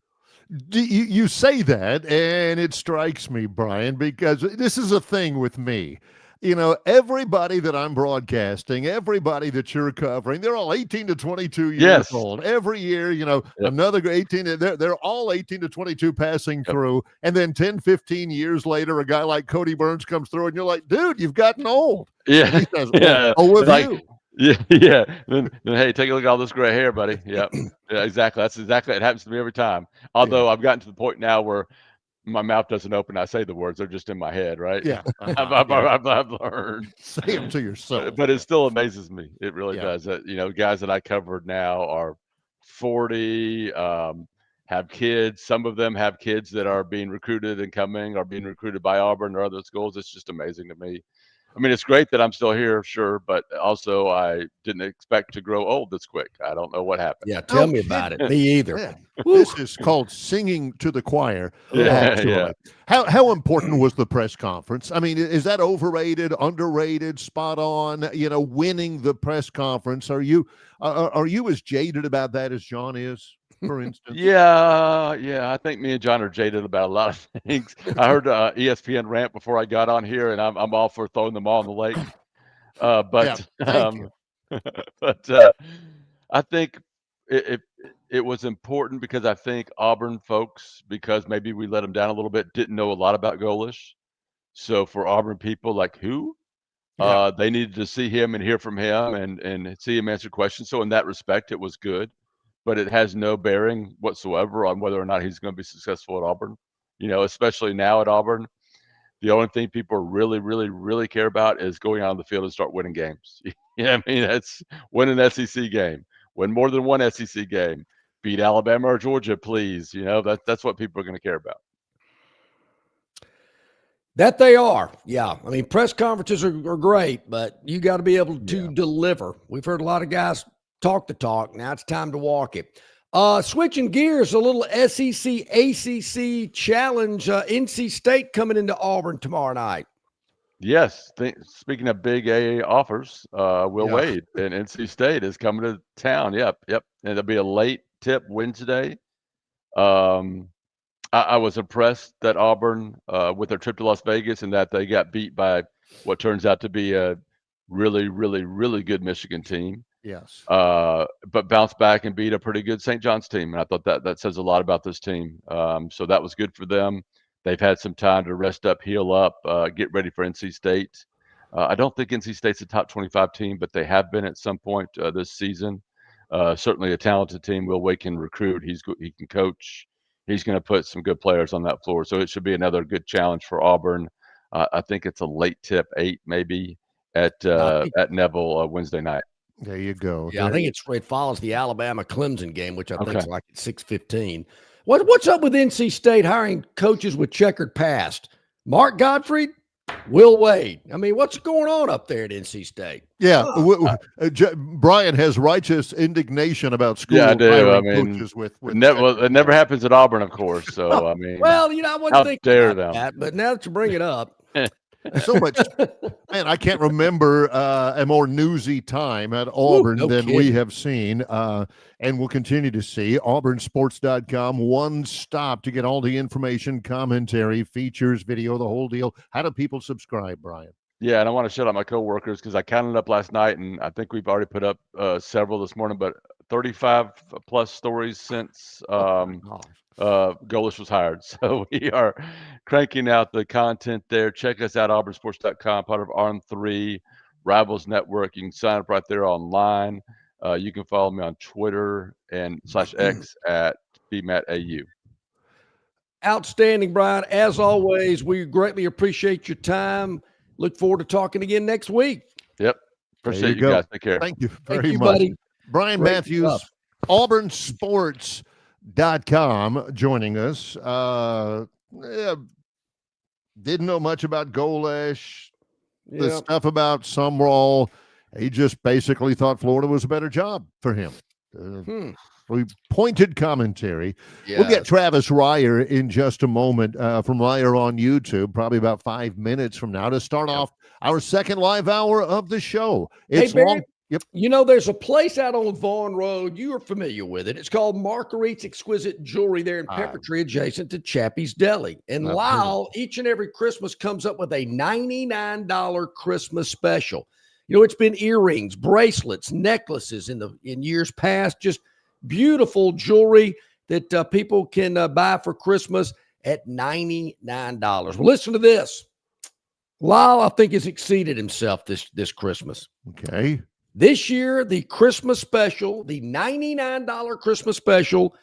You say that, and it strikes me, Brian, because this is a thing with me. Everybody that I'm broadcasting, everybody that you're covering, they're all 18 to 22 years old. Every year, another 18, they're all 18 to 22 passing through. And then 10, 15 years later, a guy like Cody Burns comes through, and you're like, dude, you've gotten old.
Yeah.
And he says, you.
Yeah. Then, hey, take a look at all this gray hair, buddy. Yeah, exactly. That's exactly it. Happens to me every time. Although I've gotten to the point now where my mouth doesn't open. I say the words; they're just in my head, right?
Yeah.
I've learned.
Say them to yourself.
But it still amazes me. It really does. That guys that I covered now are 40, have kids. Some of them have kids that are being recruited are being recruited by Auburn or other schools. It's just amazing to me. I mean, it's great that I'm still here, sure, but also I didn't expect to grow old this quick. I don't know what happened.
Yeah, tell me about it. Me either.
Yeah. This is called singing to the choir. Yeah. How important was the press conference? I mean, is that overrated, underrated, spot on? Winning the press conference. Are you as jaded about that as John is? For instance.
Yeah. I think me and John are jaded about a lot of things. I heard ESPN rant before I got on here, and I'm all for throwing them all in the lake. But I think it was important because I think Auburn folks, because maybe we let them down a little bit, didn't know a lot about Golish. So for Auburn people like who, they needed to see him and hear from him and see him answer questions. So in that respect, it was good. But it has no bearing whatsoever on whether or not he's going to be successful at Auburn, especially now at Auburn. The only thing people really, really, really care about is going out on the field and start winning games. I mean, that's win an SEC game, win more than one SEC game, beat Alabama or Georgia, please. That's what people are going to care about.
That they are. Yeah. I mean, press conferences are great, but you got to be able to deliver. We've heard a lot of guys talk the talk. Now it's time to walk it. Switching gears, a little SEC ACC challenge. NC State coming into Auburn tomorrow night.
Yes. Speaking of big AA offers, Will Wade and NC State is coming to town. Yep. And it'll be a late tip Wednesday. I was impressed that Auburn, with their trip to Las Vegas, and that they got beat by what turns out to be a really, really, really good Michigan team.
Yes.
But bounced back and beat a pretty good St. John's team. And I thought that says a lot about this team. So that was good for them. They've had some time to rest up, heal up, get ready for NC State. I don't think NC State's a top 25 team, but they have been at some point this season. Certainly a talented team. Will Wade can recruit. He can coach. He's going to put some good players on that floor. So it should be another good challenge for Auburn. I think it's a late tip, 8 maybe, at Neville Wednesday night.
There you go.
Yeah, I think it follows the Alabama-Clemson game, which I think is like at 6:15. What's up with NC State hiring coaches with checkered past? Mark Gottfried, Will Wade. I mean, what's going on up there at NC State?
Yeah, Brian has righteous indignation about school.
Yeah, I do. I mean,
coaches with
it never happens at Auburn, of course. So I mean,
well, I wasn't thinking about
them.
That, but now that you bring it up.
So much, man, I can't remember a more newsy time at Auburn than we have seen, and we'll continue to see. AuburnSports.com, one stop to get all the information, commentary, features, video, the whole deal. How do people subscribe, Brian?
Yeah, and I want to shout out my coworkers because I counted up last night, and I think we've already put up several this morning, but 35 plus stories since Golish was hired. So we are cranking out the content there. Check us out, auburnsports.com, part of ARM3 Rivals Network. You can sign up right there online. You can follow me on Twitter and /X at BMattAU.
Outstanding, Brian. As always, we greatly appreciate your time. Look forward to talking again next week.
Yep. Appreciate you guys. Take care.
Thank you very much.
Buddy.
Brian
Great
Matthews,
stuff.
AuburnSports.com, joining us. Didn't know much about Golish, the stuff about Sumrall. He just basically thought Florida was a better job for him. We pointed commentary.
Yes.
We'll get Travis Ryer in just a moment from Ryer on YouTube, probably about 5 minutes from now, to start off our second live hour of the show. It's
Barry,
Yep.
There's a place out on Vaughn Road. You are familiar with it. It's called Marguerite's Exquisite Jewelry there in Peppertree, adjacent to Chappie's Deli. And Lyle, each and every Christmas, comes up with a $99 Christmas special. It's been earrings, bracelets, necklaces in years past, just beautiful jewelry that people can buy for Christmas at $99. Well, listen to this. Lyle, I think, has exceeded himself this Christmas.
Okay.
This year, the Christmas special, the $99 Christmas special,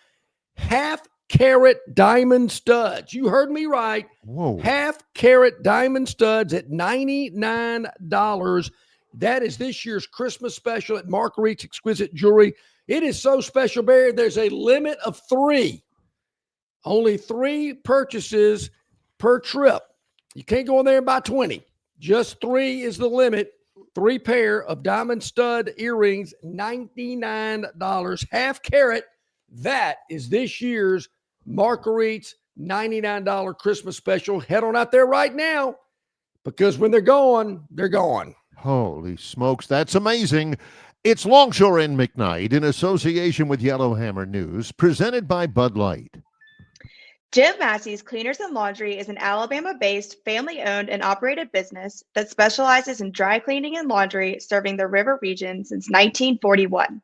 half-carat diamond studs. You heard me right.
Whoa.
Half-carat diamond studs at $99. That is this year's Christmas special at Marguerite's Exquisite Jewelry. It is so special, Barry. There's a limit of 3. Only 3 purchases per trip. You can't go in there and buy 20. Just 3 is the limit. 3 pair of diamond stud earrings, $99, half carat. That is this year's Marguerite's $99 Christmas special. Head on out there right now, because when they're gone, they're gone.
Holy smokes, that's amazing. It's Longshore and McKnight in association with Yellowhammer News, presented by Bud Light.
Jim Massey's Cleaners and Laundry is an Alabama-based, family-owned and operated business that specializes in dry cleaning and laundry, serving the river region since 1941.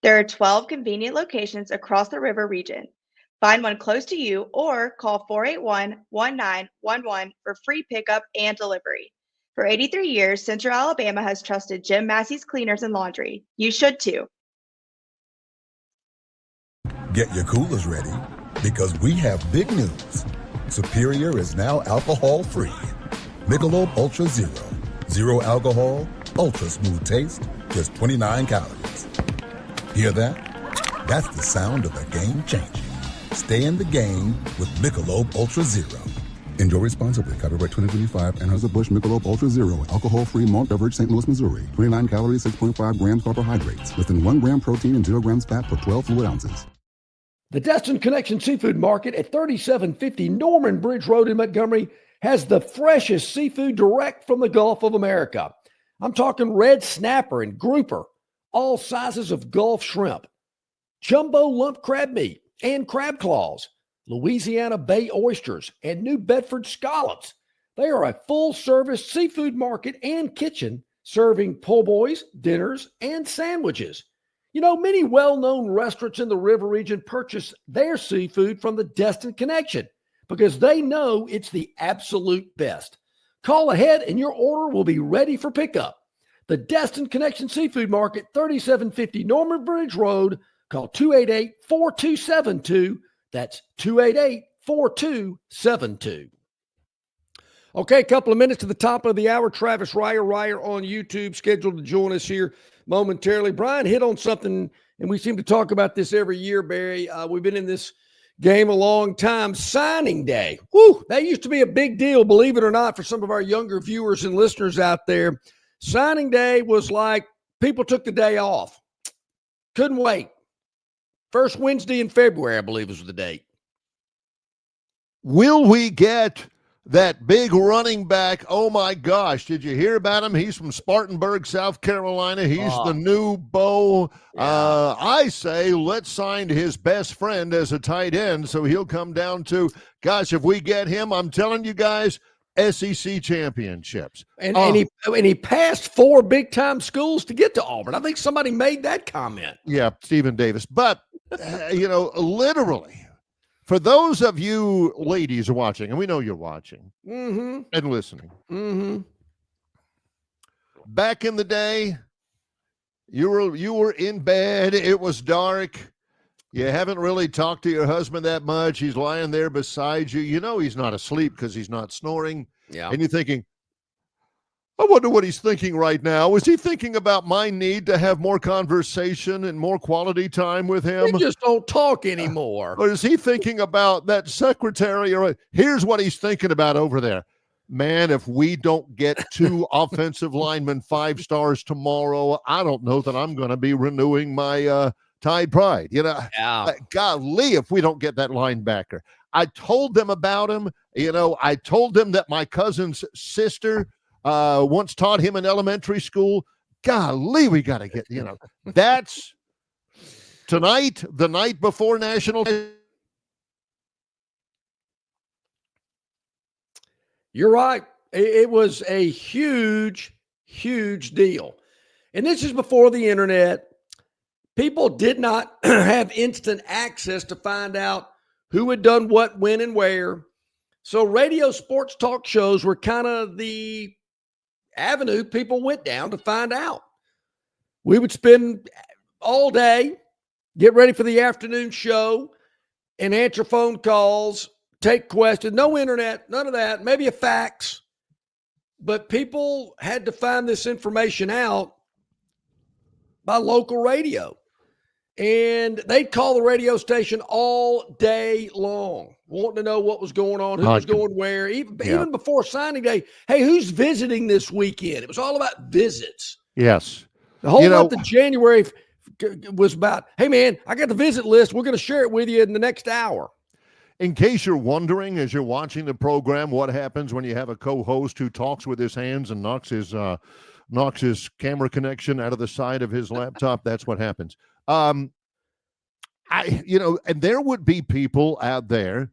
There are 12 convenient locations across the river region. Find one close to you or call 481-1911 for free pickup and delivery. For 83 years, Central Alabama has trusted Jim Massey's Cleaners and Laundry. You should too.
Get your coolers ready, because we have big news. Superior is now alcohol-free. Michelob Ultra Zero. Zero alcohol, ultra smooth taste, just 29 calories. Hear that? That's the sound of a game changer. Stay in the game with Michelob Ultra Zero. Enjoy responsibly. Copyright 2025. Anheuser-Busch Michelob Ultra Zero. Alcohol-free malt beverage, St. Louis, Missouri. 29 calories, 6.5 grams carbohydrates. Less than 1 gram protein and 0 grams fat per 12 fluid ounces.
The Destin Connection Seafood Market at 3750 Norman Bridge Road in Montgomery has the freshest seafood direct from the Gulf of America. I'm talking red snapper and grouper, all sizes of Gulf shrimp, jumbo lump crab meat and crab claws, Louisiana Bay oysters, and New Bedford scallops. They are a full-service seafood market and kitchen serving po' boys, dinners, and sandwiches. You know, many well-known restaurants in the river region purchase their seafood from the Destin Connection because they know it's the absolute best. Call ahead and your order will be ready for pickup. The Destin Connection Seafood Market, 3750 Norman Bridge Road. Call 288-4272. That's 288-4272. Okay, a couple of minutes to the top of the hour. Travis Ryer on YouTube, scheduled to join us here momentarily. Brian hit on something, and we seem to talk about this every year, Barry. We've been in this game a long time. Signing day. Whew, that used to be a big deal, believe it or not, for some of our younger viewers and listeners out there. Signing day was like people took the day off. Couldn't wait. First Wednesday in February, I believe, was the date.
Will we get that big running back? Oh, my gosh. Did you hear about him? He's from Spartanburg, South Carolina. He's the new Bo. Yeah. I say let's sign his best friend as a tight end so he'll come down to, gosh, if we get him, I'm telling you guys, SEC championships.
And he passed 4 big-time schools to get to Auburn. I think somebody made that comment.
Yeah, Stephen Davis. But, literally, for those of you ladies watching, and we know you're watching and listening, back in the day, you were in bed. It was dark. You haven't really talked to your husband that much. He's lying there beside you. You know he's not asleep because he's not snoring.
Yeah.
And you're thinking, I wonder what he's thinking right now. Is he thinking about my need to have more conversation and more quality time with him?
We just don't talk anymore.
Or is he thinking about that secretary? Or here's what he's thinking about over there. Man, if we don't get 2 offensive linemen 5 stars tomorrow, I don't know that I'm going to be renewing my Tide Pride. Golly, if we don't get that linebacker. I told them about him. I told them that my cousin's sister once taught him in elementary school. Golly, we got to get, that's tonight, the night before National.
You're right. It was a huge, huge deal. And this is before the internet. People did not have instant access to find out who had done what, when, and where. So radio sports talk shows were kind of the avenue people went down to find out. We would spend all day, get ready for the afternoon show, and answer phone calls, take questions. No internet, none of that, maybe a fax. But people had to find this information out by local radio. And they'd call the radio station all day long, wanting to know what was going on, who was going where, even before signing day. Hey, who's visiting this weekend? It was all about visits.
Yes.
The whole month of January was about, hey, man, I got the visit list. We're going to share it with you in the next hour.
In case you're wondering, as you're watching the program, what happens when you have a co-host who talks with his hands and knocks his camera connection out of the side of his laptop, that's what happens. And there would be people out there.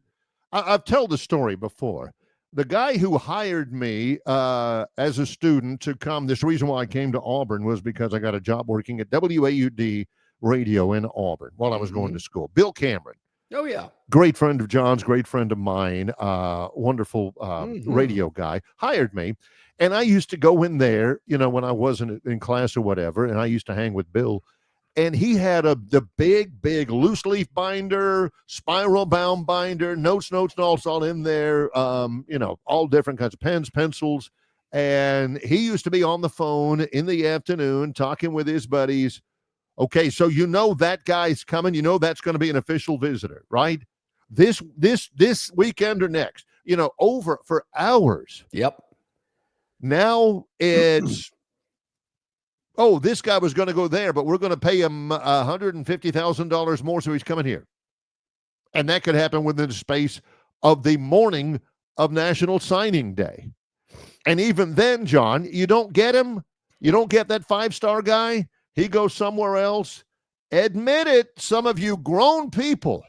I've told the story before. The guy who hired me as a student to come, this reason why I came to Auburn was because I got a job working at WAUD radio in Auburn while I was going to school. Bill Cameron.
Oh, yeah.
Great friend of John's, great friend of mine, wonderful radio guy, hired me. And I used to go in there, when I wasn't in class or whatever, and I used to hang with Bill. and he had the big loose leaf binder, spiral bound binder, notes, all in there. All different kinds of pens, pencils. And he used to be on the phone in the afternoon talking with his buddies. Okay, so that guy's coming. That's going to be an official visitor, right? This weekend or next, over for hours.
Yep.
Now it's, this guy was going to go there, but we're going to pay him $150,000 more, so he's coming here. And that could happen within the space of the morning of National Signing Day. And even then, John, you don't get him. You don't get that 5-star guy. He goes somewhere else. Admit it, some of you grown people.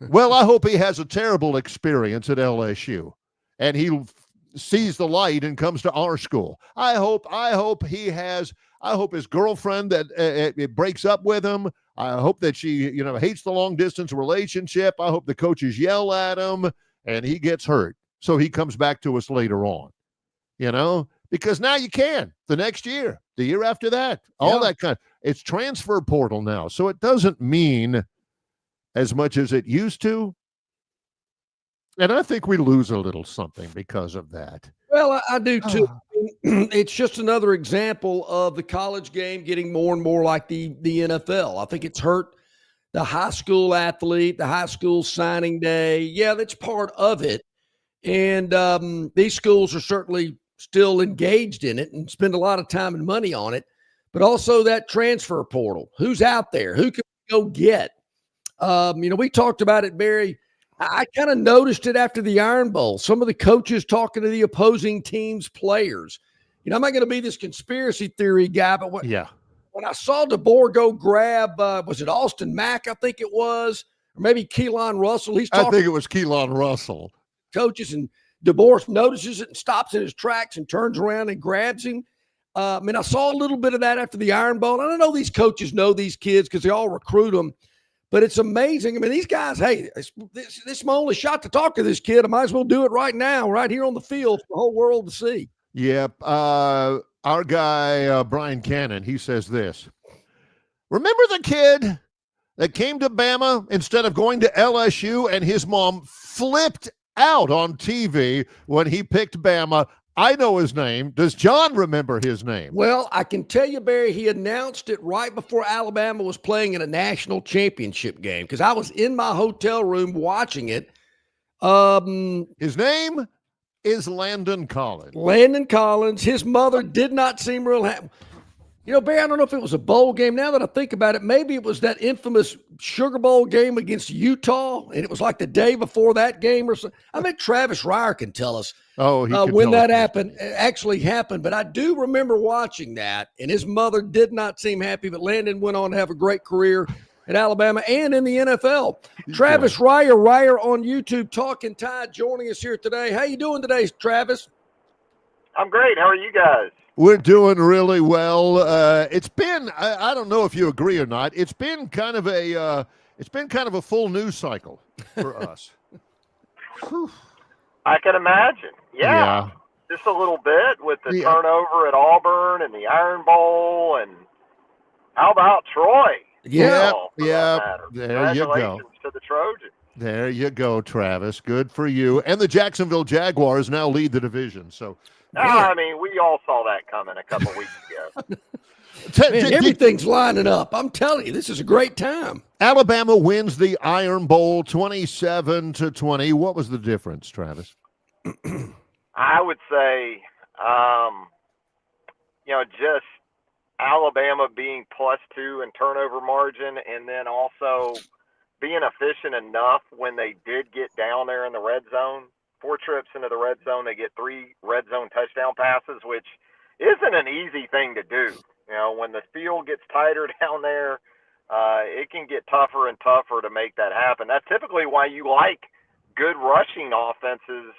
Well, I hope he has a terrible experience at LSU and he sees the light and comes to our school. I hope his girlfriend that it breaks up with him. I hope that she, hates the long distance relationship. I hope the coaches yell at him and he gets hurt. So he comes back to us later on, because now you can the next year, the year after that, all that kind of, it's transfer portal now. So it doesn't mean as much as it used to. And I think we lose a little something because of that.
Well, I do too. It's just another example of the college game getting more and more like the NFL. I think it's hurt the high school athlete, the high school signing day. Yeah, that's part of it. And these schools are certainly still engaged in it and spend a lot of time and money on it, but also that transfer portal. Who's out there? Who can we go get? We talked about it, Barry. I kind of noticed it after the Iron Bowl. Some of the coaches talking to the opposing team's players. I'm not going to be this conspiracy theory guy, but when I saw DeBoer go grab, was it Austin Mack? I think it was, or maybe Keelan Russell.
I think it was Keelan Russell.
Coaches, and DeBoer notices it and stops in his tracks and turns around and grabs him. I saw a little bit of that after the Iron Bowl. And I know these coaches know these kids because they all recruit them, but it's amazing. These guys, hey, this is my only shot to talk to this kid. I might as well do it right now, right here on the field for the whole world to see.
Yep. Our guy, Brian Cannon, he says this. Remember the kid that came to Bama instead of going to LSU and his mom flipped out on TV when he picked Bama? I know his name. Does John remember his name?
Well, I can tell you, Barry, he announced it right before Alabama was playing in a national championship game because I was in my hotel room watching it.
His name is Landon Collins.
Landon Collins. His mother did not seem real happy. Barry, I don't know if it was a bowl game. Now that I think about it, maybe it was that infamous Sugar Bowl game against Utah, and it was like the day before that game or something. I bet Travis Reier can tell us when that actually happened. But I do remember watching that, and his mother did not seem happy, but Landon went on to have a great career at Alabama and in the NFL. Travis Reier on YouTube, Talking Tide, joining us here today. How you doing today, Travis?
I'm great. How are you guys?
We're doing really well. It's been, I don't know if you agree or not, it's been kind of a full news cycle for us.
I can imagine. Yeah. Just a little bit with the turnover at Auburn and the Iron Bowl, and how about Troy?
Yeah.
There you go. To the Trojans.
There you go, Travis. Good for you. And the Jacksonville Jaguars now lead the division. So,
we all saw that coming a couple weeks ago.
Man, everything's lining up. I'm telling you, this is a great time.
Alabama wins the Iron Bowl 27-20. What was the difference, Travis?
I would say, just Alabama being +2 in turnover margin, and then also being efficient enough when they did get down there in the red zone. 4 trips into the red zone, they get 3 red zone touchdown passes, which isn't an easy thing to do. When the field gets tighter down there, it can get tougher and tougher to make that happen. That's typically why you like good rushing offenses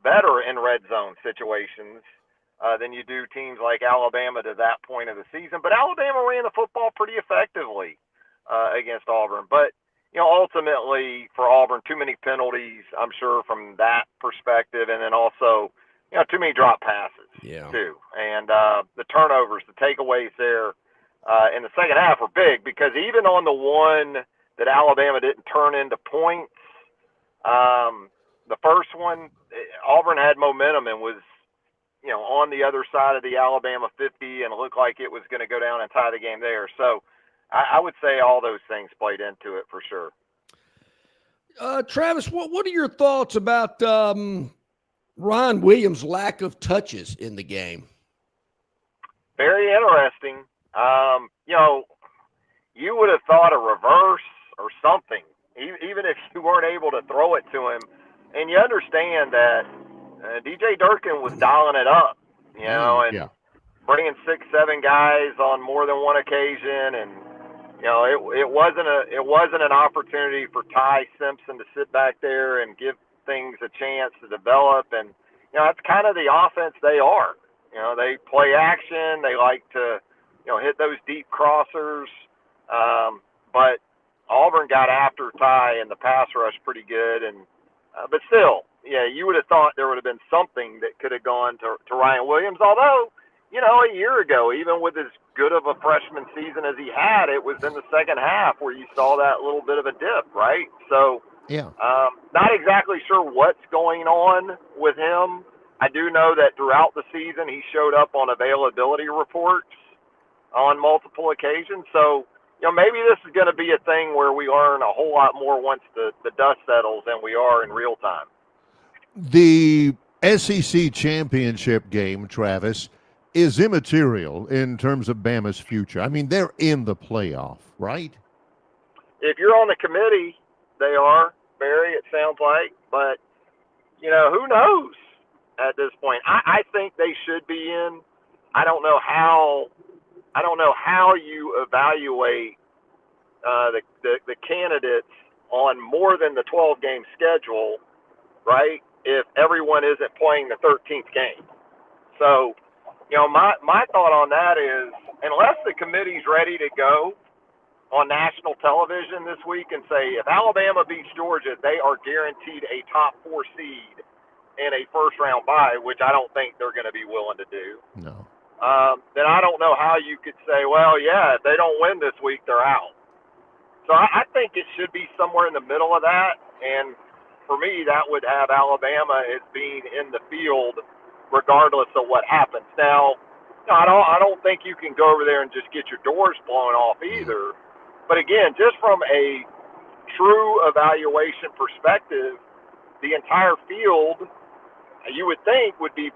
better in red zone situations than you do teams like Alabama to that point of the season. But Alabama ran the football pretty effectively against Auburn. But ultimately for Auburn, too many penalties, I'm sure, from that perspective. And then also, too many drop passes too. And the turnovers, the takeaways there in the second half were big, because even on the one that Alabama didn't turn into points, the first one, Auburn had momentum and was, on the other side of the Alabama 50, and it looked like it was going to go down and tie the game there. So I would say all those things played into it for sure.
Travis, what are your thoughts about Ryan Williams' lack of touches in the game?
Very interesting. You would have thought a reverse or something, even if you weren't able to throw it to him. And you understand that DJ Durkin was dialing it up, and bringing 6-7 guys on more than one occasion, and it wasn't an opportunity for Ty Simpson to sit back there and give things a chance to develop. And that's kind of the offense they are. They play action. They like to hit those deep crossers. But Auburn got after Ty in the pass rush pretty good, and but still, you would have thought there would have been something that could have gone to Ryan Williams. Although, a year ago, even with as good of a freshman season as he had, it was in the second half where you saw that little bit of a dip, right? So, not exactly sure what's going on with him. I do know that throughout the season he showed up on availability reports on multiple occasions. So, maybe this is going to be a thing where we learn a whole lot more once the dust settles than we are in real time.
The SEC championship game, Travis, is immaterial in terms of Bama's future. I mean, they're in the playoff, right?
If you're on the committee, they are, Barry, it sounds like. But, who knows at this point? I think they should be in. I don't know how you evaluate the candidates on more than the 12-game schedule, right, if everyone isn't playing the 13th game. So, my thought on that is, unless the committee's ready to go on national television this week and say, if Alabama beats Georgia, they are guaranteed a top 4 seed and a first-round bye, which I don't think they're going to be willing to do.
No.
Then I don't know how you could say, well, if they don't win this week, they're out. So I think it should be somewhere in the middle of that. And for me, that would have Alabama as being in the field regardless of what happens. Now, I don't think you can go over there and just get your doors blown off either. But again, just from a true evaluation perspective, the entire field, you would think, would be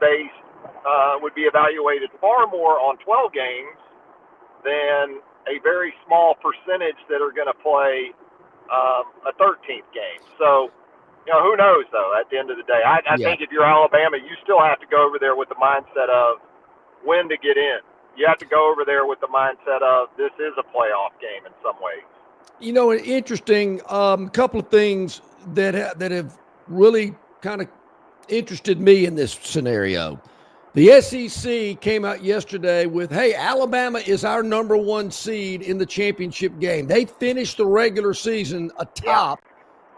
evaluated far more on 12 games than a very small percentage that are going to play a 13th game. So, who knows, though, at the end of the day. I think if you're Alabama, you still have to go over there with the mindset of when to get in. You have to go over there with the mindset of this is a playoff game in some ways.
Interesting, couple of things that have really kind of interested me in this scenario. The SEC came out yesterday with, hey, Alabama is our number 1 seed in the championship game. They finished the regular season atop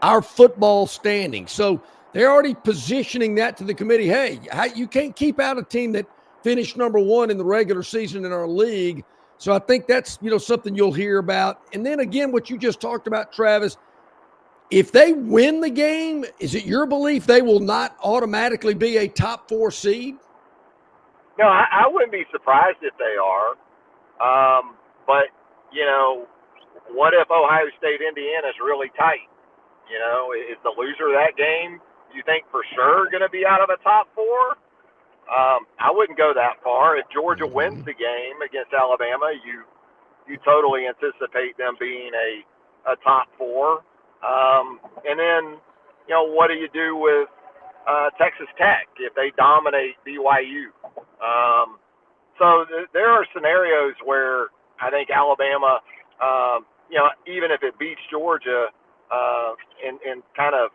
our football standing. So they're already positioning that to the committee. Hey, you can't keep out a team that finished number 1 in the regular season in our league. So I think that's, something you'll hear about. And then again, what you just talked about, Travis, if they win the game, is it your belief they will not automatically be a top 4 seed?
No, I wouldn't be surprised if they are. But, what if Ohio State, Indiana is really tight? Is the loser of that game, you think for sure going to be out of a top 4? I wouldn't go that far. If Georgia wins the game against Alabama, you totally anticipate them being a top 4. And then, what do you do with Texas Tech if they dominate BYU? So there are scenarios where I think Alabama, even if it beats Georgia and kind of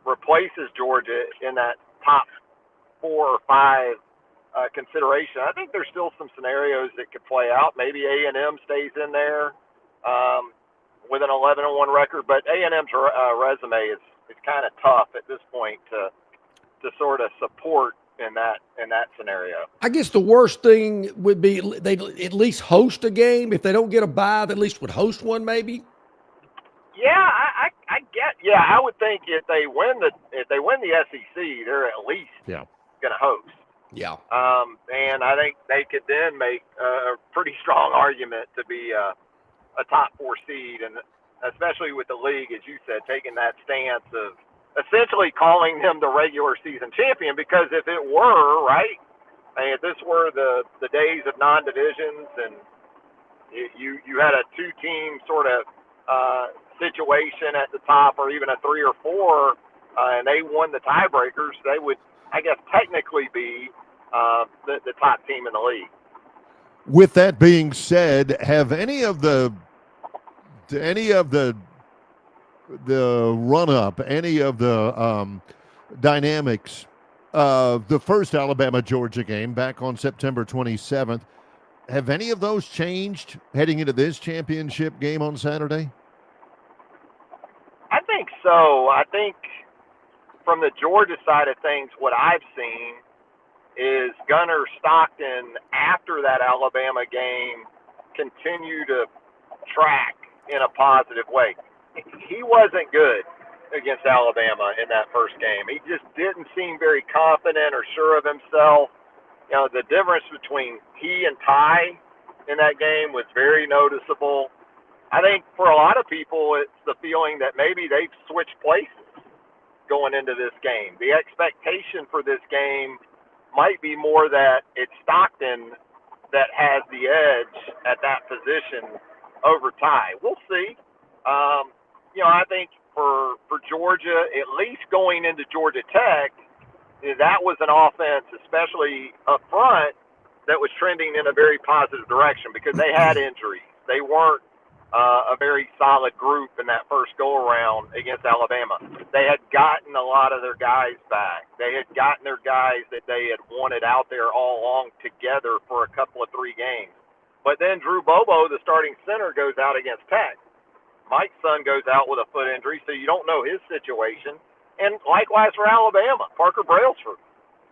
replaces Georgia in that top 4 or 5 consideration, I think there's still some scenarios that could play out. Maybe A&M stays in there with an 11-1 record, but A&M's resume is kind of tough at this point to sort of support in that scenario.
I guess the worst thing would be they'd at least host a game. If they don't get a bye, they at least would host one maybe.
Yeah, I get. Yeah, I would think if they win the SEC, they're at least going to host.
Yeah.
And I think they could then make a pretty strong argument to be a top 4 seed, and especially with the league, as you said, taking that stance of essentially calling them the regular season champion. Because if it were right, if this were the days of non-divisions, and you had a 2-team sort of situation at the top, or even a 3 or 4, and they won the tiebreakers, they would, I guess, technically be the top team in the league.
With that being said, have any of the run-up, any of the dynamics of the first Alabama-Georgia game back on September 27th, have any of those changed heading into this championship game on Saturday?
I think so. I think from the Georgia side of things, what I've seen is Gunnar Stockton, after that Alabama game, continue to track in a positive way. He wasn't good against Alabama in that first game. He just didn't seem very confident or sure of himself. You know, the difference between he and Ty in that game was very noticeable. I think for a lot of people, it's the feeling that maybe they've switched places going into this game. The expectation for this game might be more that it's Stockton that has the edge at that position over Ty. We'll see. I think for Georgia, at least going into Georgia Tech, that was an offense, especially up front, that was trending in a very positive direction because they had injuries. They weren't a very solid group in that first go-around against Alabama. They had gotten a lot of their guys back. They had gotten their guys that they had wanted out there all along together for a couple of 3 games. But then Drew Bobo, the starting center, goes out against Tech. Mike's son goes out with a foot injury, so you don't know his situation. And likewise for Alabama, Parker Brailsford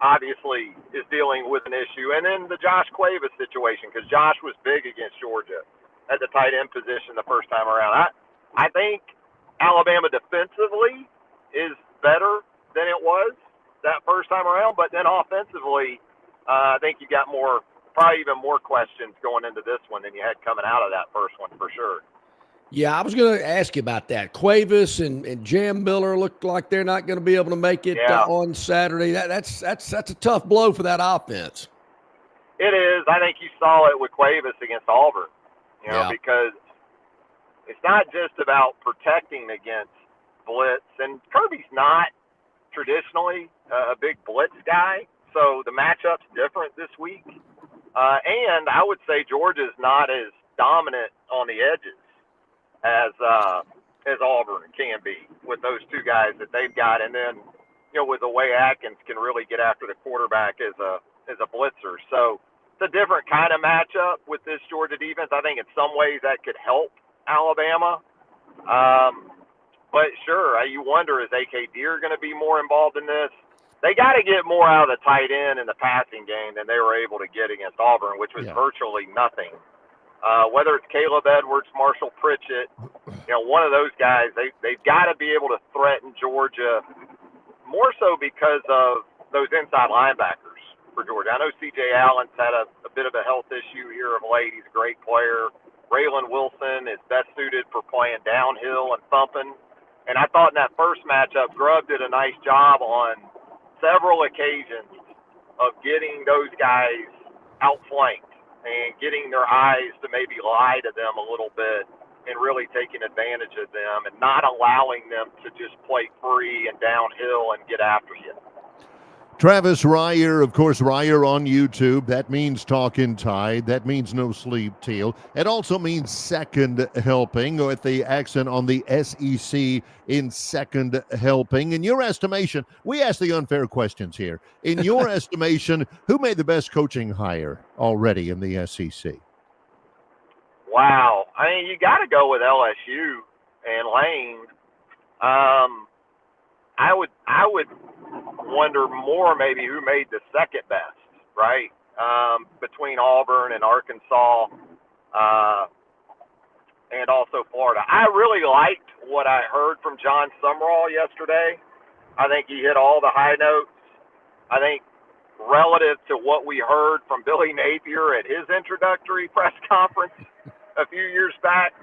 obviously is dealing with an issue. And then the Josh Cuevas situation, because Josh was big against Georgia at the tight end position the first time around. I think Alabama defensively is better than it was that first time around, but then offensively, I think you got probably even more questions going into this one than you had coming out of that first one for sure.
Yeah, I was going to ask you about that. Cuevas and Jam Miller look like they're not going to be able to make it on Saturday. That's a tough blow for that offense.
It is. I think you saw it with Cuevas against Auburn, because it's not just about protecting against blitz. And Kirby's not traditionally a big blitz guy, so the matchup's different this week. And I would say Georgia's not as dominant on the edges as Auburn can be with those 2 guys that they've got, and then with the way Atkins can really get after the quarterback as a blitzer. So it's a different kind of matchup with this Georgia defense. I think in some ways that could help Alabama, but sure, you wonder, is AK Deere going to be more involved in this? They got to get more out of the tight end in the passing game than they were able to get against Auburn, which was virtually nothing. Whether it's Caleb Edwards, Marshall Pritchett, one of those guys, they've got to be able to threaten Georgia more so because of those inside linebackers for Georgia. I know C.J. Allen's had a bit of a health issue here of late. He's a great player. Raylan Wilson is best suited for playing downhill and thumping. And I thought in that first matchup, Grubb did a nice job on several occasions of getting those guys outflanked and getting their eyes to maybe lie to them a little bit and really taking advantage of them and not allowing them to just play free and downhill and get after you.
Travis Ryer, of course, Ryer on YouTube. That means Talkin' Tide. That means no sleep till. It also means second helping, with the accent on the SEC in second helping. In your estimation, we ask the unfair questions here. In your estimation, who made the best coaching hire already in the SEC?
Wow. I mean, you got to go with LSU and Lane. I would wonder more maybe who made the second best, right? Between Auburn and Arkansas, and also Florida. I really liked what I heard from John Sumrall yesterday. I think he hit all the high notes. I think relative to what we heard from Billy Napier at his introductory press conference a few years back,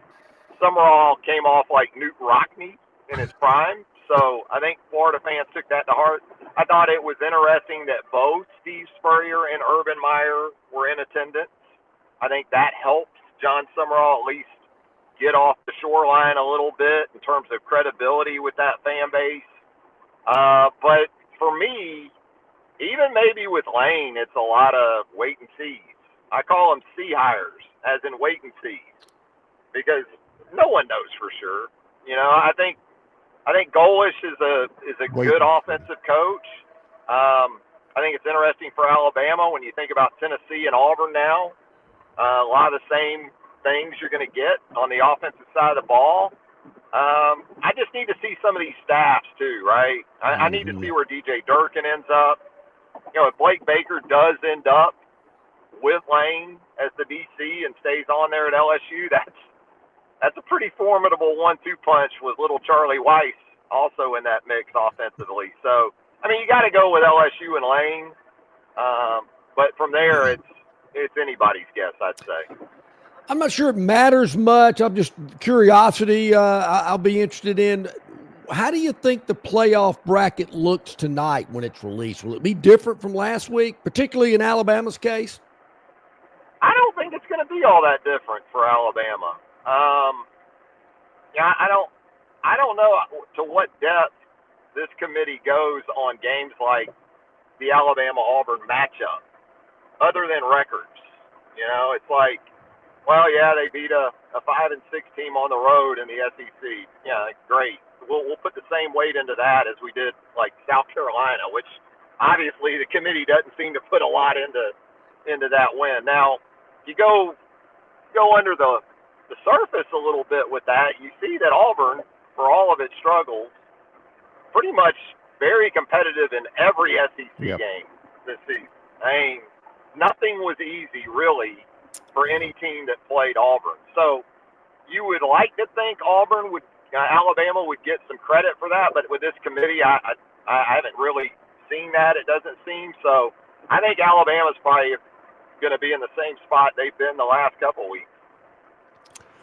Sumrall came off like Newt Rockne in his prime. So I think Florida fans took that to heart. I thought it was interesting that both Steve Spurrier and Urban Meyer were in attendance. I think that helps John Sumrall at least get off the shoreline a little bit in terms of credibility with that fan base. But for me, even maybe with Lane, it's a lot of wait and sees. I call them see hires, as in wait and sees, because no one knows for sure. You know, I think Golish is a good offensive coach. I think it's interesting for Alabama when you think about Tennessee and Auburn now. A lot of the same things you're going to get on the offensive side of the ball. I just need to see some of these staffs too, right? I need to see where DJ Durkin ends up. You know, if Blake Baker does end up with Lane as the DC and stays on there at LSU, that's a pretty formidable 1-2 punch with little Charlie Weiss also in that mix offensively. So, I mean, you got to go with LSU and Lane, but from there, it's anybody's guess, I'd say.
I'm not sure it matters much. I'm just curiosity. I'll be interested in, how do you think the playoff bracket looks tonight when it's released? Will it be different from last week, particularly in Alabama's case?
I don't think it's going to be all that different for Alabama. Yeah, I don't know to what depth this committee goes on games like the Alabama-Auburn matchup, other than records. You know, it's like, well, yeah, they beat a 5-6 team on the road in the SEC. Yeah, great. We'll put the same weight into that as we did like South Carolina, which obviously the committee doesn't seem to put a lot into that win. Now, you go under the surface a little bit with that, you see that Auburn, for all of its struggles, pretty much very competitive in every SEC game this season. I mean, nothing was easy really for any team that played Auburn. So you would like to think Alabama would get some credit for that, but with this committee, I haven't really seen that. It doesn't seem so. I think Alabama's probably going to be in the same spot they've been the last couple weeks.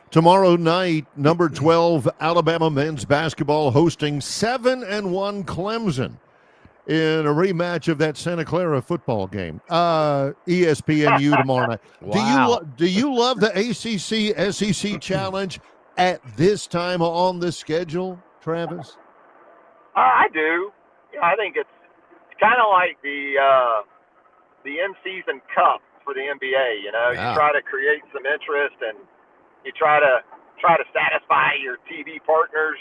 Tomorrow night, number 12 Alabama men's basketball hosting 7-1 Clemson in a rematch of that Santa Clara football game. ESPNU tomorrow night.
Wow.
Do you love the ACC SEC challenge at this time on the schedule, Travis?
I do. You know, I think it's kind of like the in-season cup for the NBA. You know, you try to create some interest and you try to satisfy your TV partners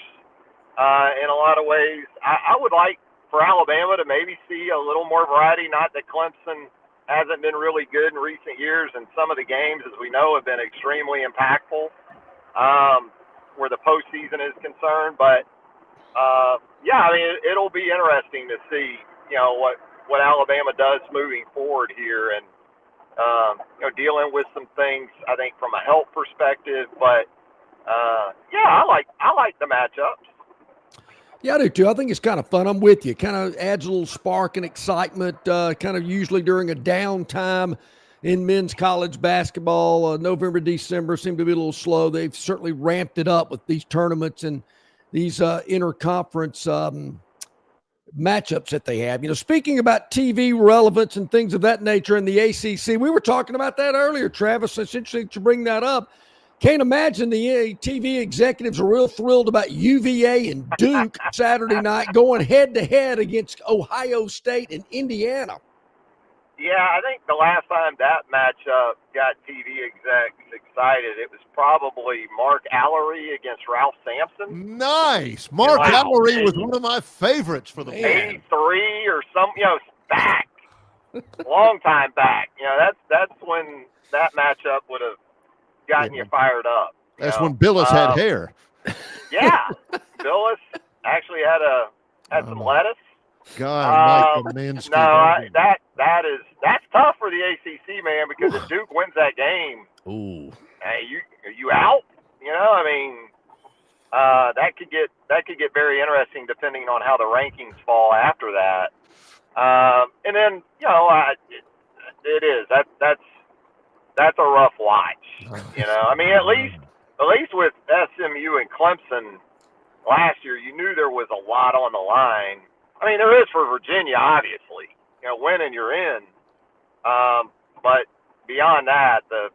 in a lot of ways. I would like for Alabama to maybe see a little more variety. Not that Clemson hasn't been really good in recent years, and some of the games, as we know, have been extremely impactful where the postseason is concerned. But yeah, I mean, it'll be interesting to see, you know, what Alabama does moving forward here, and you know, dealing with some things, I think, from a health perspective. But yeah, I like the matchups.
Yeah, I do too. I think it's kind of fun. I'm with you. Kind of adds a little spark and excitement, kind of usually during a downtime in men's college basketball. November, December seem to be a little slow. They've certainly ramped it up with these tournaments and these interconference matchups that they have. You know, speaking about TV relevance and things of that nature in the ACC, we were talking about that earlier, Travis. It's interesting to bring that up. Can't imagine the TV executives are real thrilled about UVA and Duke Saturday night going head-to-head against Ohio State and Indiana.
Yeah, I think the last time that matchup got TV execs excited, it was probably Mark Allery against Ralph Sampson.
Nice. Mark Allery was one of my favorites for the
83 or some, you know, back. Long time back. You know, that's when that matchup would have gotten you fired up.
That's when Billis had hair.
Yeah. Billis actually had a had some lettuce.
God, Mike Kaminsky.
That's tough for the ACC, man, because if Duke wins that game, hey, you out. You know, I mean, that could get very interesting depending on how the rankings fall after that. And then, you know, it is that's a rough watch. You know, I mean, at least with SMU and Clemson last year, you knew there was a lot on the line. I mean, there is for Virginia, obviously. You know, winning, you're in. But beyond that, the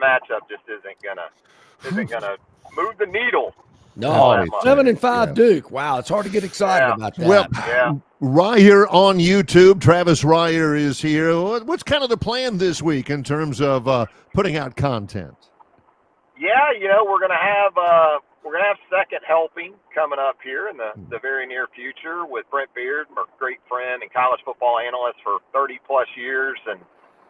matchup just isn't gonna move the needle.
No, 7-5 Duke. Wow, it's hard to get excited about that.
Well, Ryer on YouTube. Travis Ryer is here. What's kind of the plan this week in terms of putting out content?
Yeah, you know, we're gonna have second helping coming up here in the very near future with Brent Beard, our great friend and college football analyst for 30 plus years, and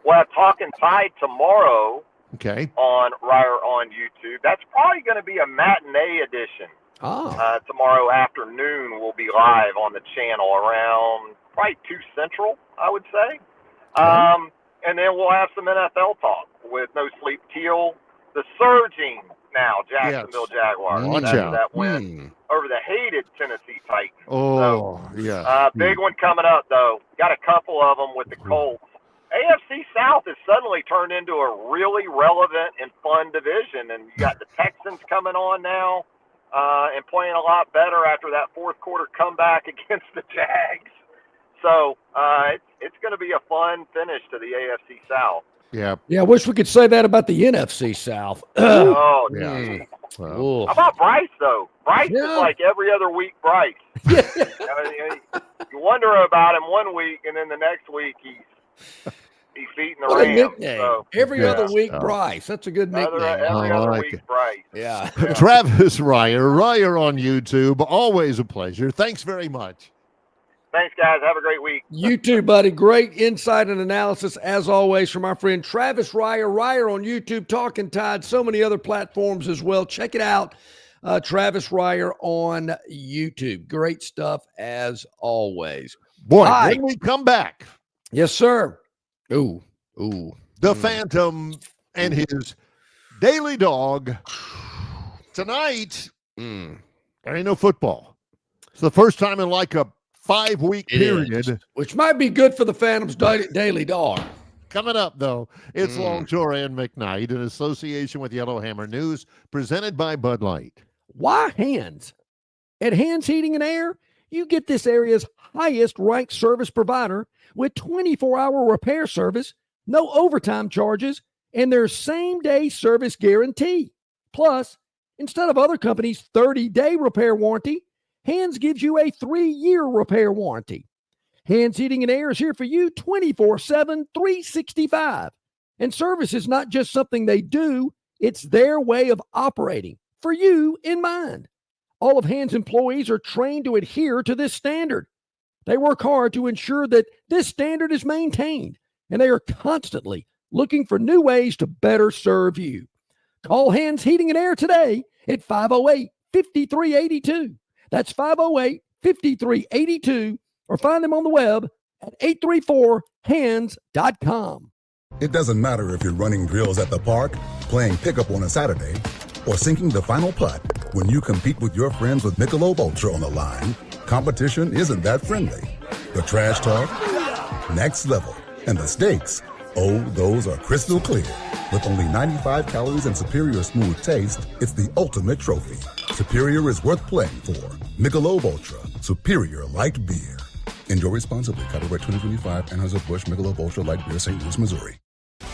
we'll have Talking Tide tomorrow.
Okay.
On Ryer on YouTube. That's probably going to be a matinee edition. Tomorrow afternoon we'll be live on the channel around probably 2 Central, I would say. And then we'll have some NFL talk with No Sleep Teal, the surging now Jacksonville Jaguars. That win over the hated Tennessee Titans. Big one coming up, though. Got a couple of them with the Colts. AFC South has suddenly turned into a really relevant and fun division, and you got the Texans coming on now and playing a lot better after that fourth quarter comeback against the Jags. So it's going to be a fun finish to the AFC South.
Yeah.
I wish we could say that about the NFC South.
How
about
Bryce, though? Bryce is like every other week Bryce. You wonder about him one week, and then the next week he's beating the Rams. So,
every other week, Bryce. That's a good nickname.
Every other week, Bryce.
Yeah.
Travis Ryer on YouTube. Always a pleasure. Thanks very much.
Thanks, guys. Have a great week.
You too, buddy. Great insight and analysis, as always, from our friend Travis Ryer. Ryer on YouTube, Talking Tide, so many other platforms as well. Check it out. Travis Ryer on YouTube. Great stuff, as always.
Boy, when we come back.
Yes, sir.
The Phantom and his daily dog. Tonight, there ain't no football. It's the first time in like a 5-week period.
Which might be good for the Phantom's daily dog.
Coming up, though, it's Longshore and McKnight in association with Yellowhammer News, presented by Bud Light.
Why Hands? At Hands Heating and Air, you get this area's highest ranked service provider with 24-hour repair service, no overtime charges, and their same-day service guarantee. Plus, instead of other companies' 30-day repair warranty, Hands gives you a 3-year repair warranty. Hands Heating and Air is here for you 24/7, 365. And service is not just something they do, it's their way of operating, for you in mind. All of Hands employees are trained to adhere to this standard. They work hard to ensure that this standard is maintained, and they are constantly looking for new ways to better serve you. Call Hands Heating and Air today at 508-5382. That's 508-5382, or find them on the web at 834hands.com.
It doesn't matter if you're running drills at the park, playing pickup on a Saturday, or sinking the final putt. When you compete with your friends with Michelob Ultra on the line, competition isn't that friendly. The trash talk, next level, and the stakes, those are crystal clear. With only 95 calories and superior smooth taste, it's the ultimate trophy. Superior is worth playing for. Michelob Ultra, superior light beer. Enjoy responsibly. Copyright 2025, Anheuser-Busch Michelob Ultra Light Beer, St. Louis, Missouri.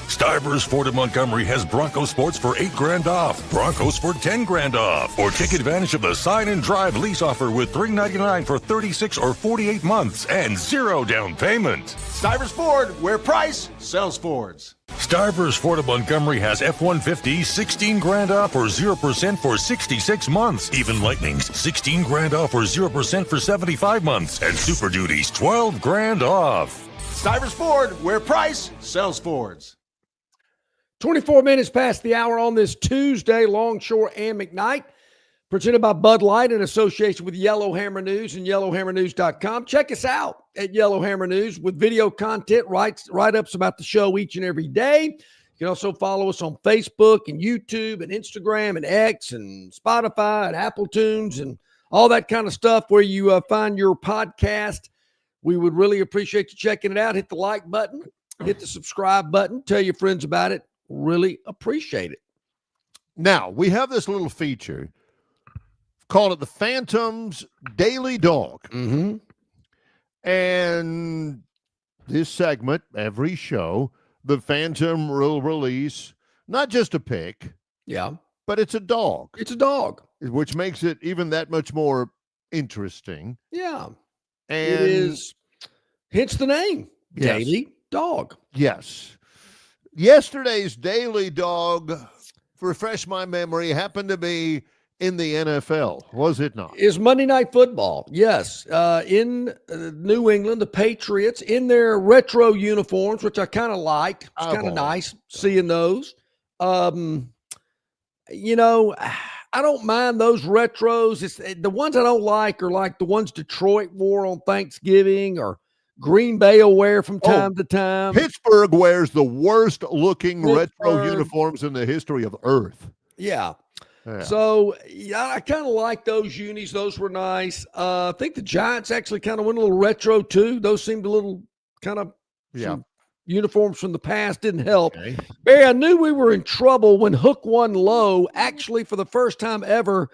Stivers Ford of Montgomery has Bronco Sports for $8,000 off, Broncos for $10,000 off, or take advantage of the sign and drive lease offer with $399 for 36 or 48 months and 0 down payment.
Stivers Ford, where price sells Fords.
Stivers Ford of Montgomery has F-150 $16,000 off or 0% for 66 months. Even Lightnings $16,000 off or 0% for 75 months, and Super Duties $12,000 off.
Stivers Ford, where price sells Fords.
24 minutes past the hour on this Tuesday, Longshore and McKnight, presented by Bud Light in association with Yellowhammer News and yellowhammernews.com. Check us out at Yellowhammer News with video content, write-ups about the show each and every day. You can also follow us on Facebook and YouTube and Instagram and X and Spotify and Apple Tunes and all that kind of stuff where you find your podcast. We would really appreciate you checking it out. Hit the like button, hit the subscribe button, tell your friends about it. Really appreciate it.
Now, we have this little feature. Call it the Phantom's Daily Dog.
Mm-hmm.
And this segment, every show, the Phantom will release not just a pick, but it's a dog.
It's a dog.
Which makes it even that much more interesting.
Yeah.
And
it is, hence the name, Daily Dog.
Yes. Yesterday's Daily Dog, refresh my memory, happened to be in the NFL, was it not?
Is Monday Night Football, yes. In New England, the Patriots, in their retro uniforms, which I kind of liked. It's kind of nice seeing those. You know, I don't mind those retros. It's the ones I don't like are like the ones Detroit wore on Thanksgiving or Green Bay will wear from time to time.
Pittsburgh wears the worst looking retro uniforms in the history of Earth.
Yeah. So, yeah, I kind of like those unis. Those were nice. I think the Giants actually kind of went a little retro, too. Those seemed a little kind of uniforms from the past. Didn't help.
Okay.
Barry, I knew we were in trouble when Hook One Low actually, for the first time ever,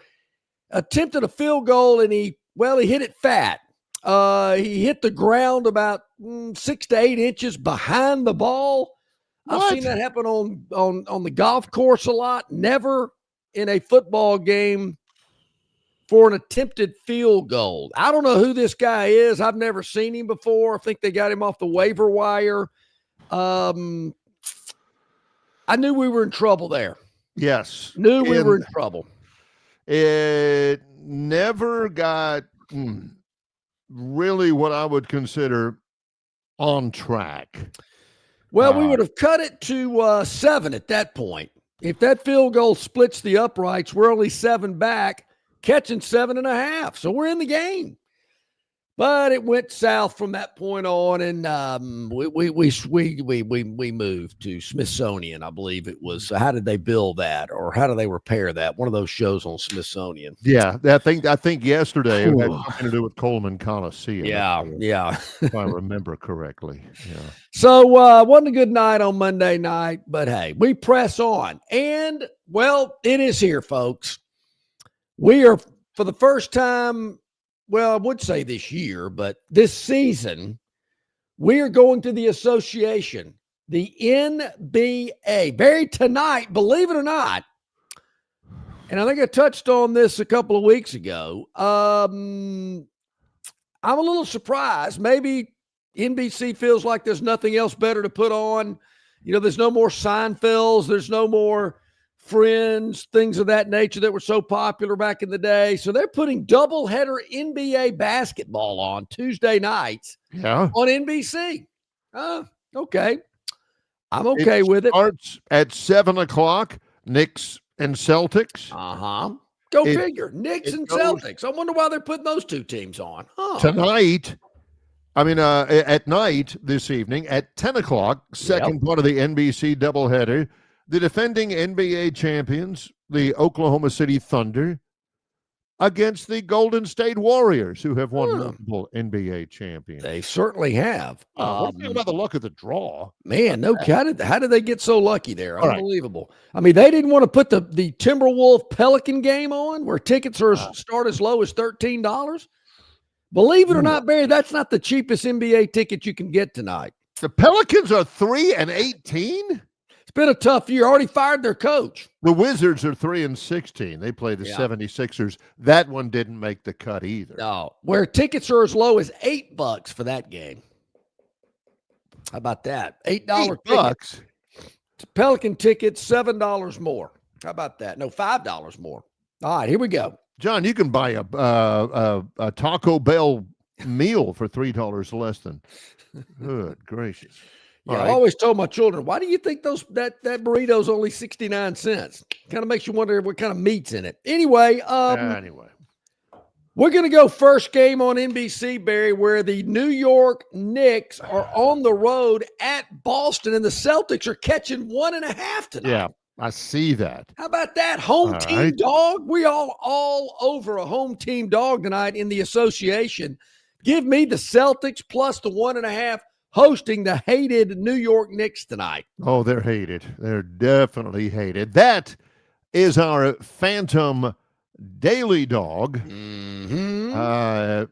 attempted a field goal, and he hit it fat. He hit the ground about 6 to 8 inches behind the ball.
What?
I've seen that happen on the golf course a lot. Never in a football game for an attempted field goal. I don't know who this guy is. I've never seen him before. I think they got him off the waiver wire. I knew we were in trouble there.
Yes.
Knew we were in trouble.
It never got really what I would consider on track.
Well, we would have cut it to 7 at that point. If that field goal splits the uprights, we're only 7 back, catching 7.5. So we're in the game. But it went south from that point on, and we moved to Smithsonian, I believe it was. How did they build that, or how do they repair that? One of those shows on Smithsonian.
Yeah, I think yesterday it had something to do with Coleman Coliseum.
Yeah.
If I remember correctly. Yeah.
So wasn't a good night on Monday night, but hey, we press on. And, well, it is here, folks. We are, for the first time, well, I would say this year, but this season, we are going to the association, the NBA. Barry, tonight, believe it or not, and I think I touched on this a couple of weeks ago, I'm a little surprised. Maybe NBC feels like there's nothing else better to put on. You know, there's no more Seinfelds. There's no more Friends, things of that nature that were so popular back in the day. So they're putting doubleheader NBA basketball on Tuesday nights on NBC. Okay. I'm okay with it.
Starts at 7 o'clock, Knicks and Celtics.
Go figure. Knicks and Celtics. I wonder why they're putting those two teams on.
Tonight, at night this evening at 10 o'clock, second part of the NBC doubleheader, the defending NBA champions, the Oklahoma City Thunder, against the Golden State Warriors, who have won multiple NBA champions.
They certainly have.
What do you think about the luck of the draw?
Man, how did they get so lucky there? Unbelievable. Right. I mean, they didn't want to put the Timberwolf Pelican game on where tickets start as low as $13. Believe it or not, Barry, that's not the cheapest NBA ticket you can get tonight.
The Pelicans are 3-18?
It's been a tough year. Already fired their coach.
The Wizards are 3-16. They play the 76ers. That one didn't make the cut either.
No, where tickets are as low as $8 for that game. How about that? $8
$8.
Pelican tickets, $7 more. How about that? No, $5 more. All right, here we go.
John, you can buy a Taco Bell meal for $3 less than. Good gracious.
Yeah,
All
I
right.
always told my children, why do you think that burrito's only 69 cents? Kind of makes you wonder what kind of meat's in it. Anyway, we're going to go first game on NBC, Barry, where the New York Knicks are on the road at Boston, and the Celtics are catching 1.5 tonight.
Yeah, I see that.
How about that? Home
All
team
right.
dog? We all over a home team dog tonight in the association. Give me the Celtics plus the 1.5 hosting the hated New York Knicks tonight.
Oh, they're hated. They're definitely hated. That is our Phantom Daily Dog.
Mm-hmm.
I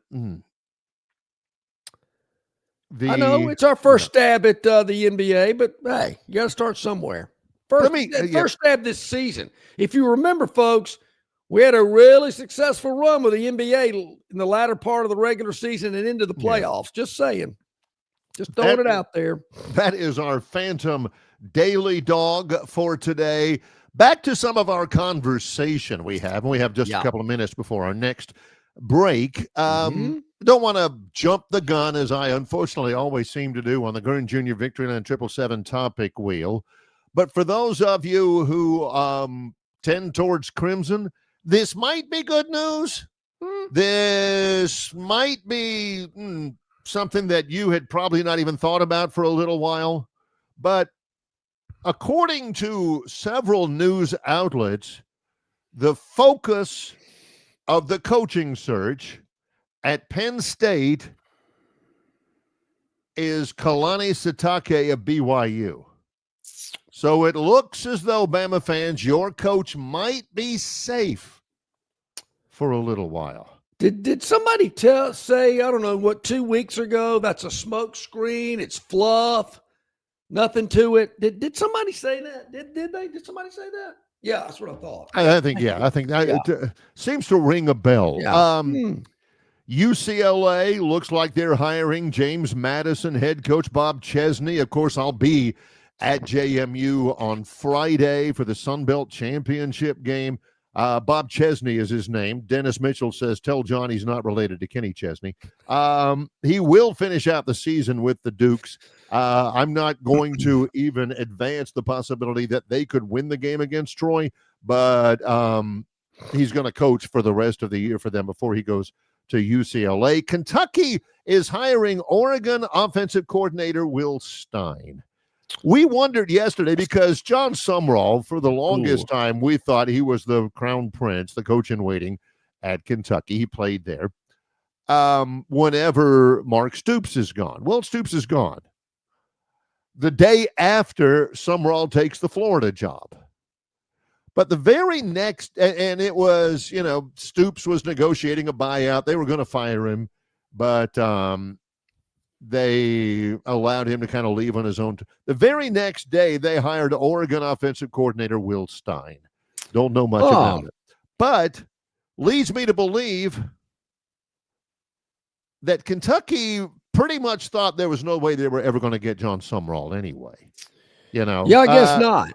I know it's our first stab at the NBA, but hey, you got to start somewhere. First stab this season. If you remember, folks, we had a really successful run with the NBA in the latter part of the regular season and into the playoffs. Yeah. Just saying. Just throwing it out there.
That is our Phantom Daily Dog for today. Back to some of our conversation we have. And we have just a couple of minutes before our next break. Don't want to jump the gun, as I unfortunately always seem to do on the Gurn Jr. Victoryland 777 topic wheel. But for those of you who tend towards Crimson, this might be good news. This might be something that you had probably not even thought about for a little while. But according to several news outlets, the focus of the coaching search at Penn State is Kalani Sitake of BYU. So it looks as though, Bama fans, your coach might be safe for a little while.
Did somebody say, I don't know, 2 weeks ago, that's a smoke screen, it's fluff, nothing to it? Did somebody say that? Did somebody say that? Yeah, that's what I thought.
I think it seems to ring a bell.
Yeah.
UCLA looks like they're hiring James Madison head coach Bob Chesney. Of course, I'll be at JMU on Friday for the Sun Belt Championship game. Bob Chesney is his name. Dennis Mitchell says, tell John he's not related to Kenny Chesney. He will finish out the season with the Dukes. I'm not going to even advance the possibility that they could win the game against Troy, but he's going to coach for the rest of the year for them before he goes to UCLA. Kentucky is hiring Oregon offensive coordinator Will Stein. We wondered yesterday because John Sumrall, for the longest time, we thought he was the crown prince, the coach in waiting at Kentucky. He played there. Whenever Mark Stoops is gone. Well, Stoops is gone. The day after, Sumrall takes the Florida job. But the very next, and it was, Stoops was negotiating a buyout. They were going to fire him, but they allowed him to kind of leave on his own. The very next day, they hired Oregon offensive coordinator Will Stein. Don't know much about it. But leads me to believe that Kentucky pretty much thought there was no way they were ever going to get John Sumrall anyway.
Yeah, I guess not.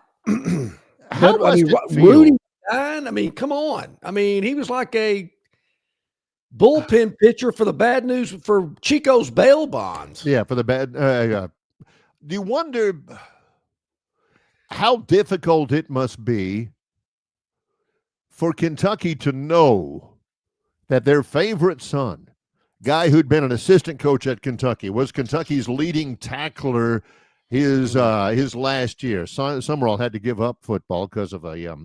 How must it feel?
Rudy Stein, come on. He was like a bullpen pitcher for the bad news for Chico's bail bonds.
Yeah, for the bad. Do you wonder how difficult it must be for Kentucky to know that their favorite son, guy who'd been an assistant coach at Kentucky, was Kentucky's leading tackler his last year. Sumrall had to give up football because of a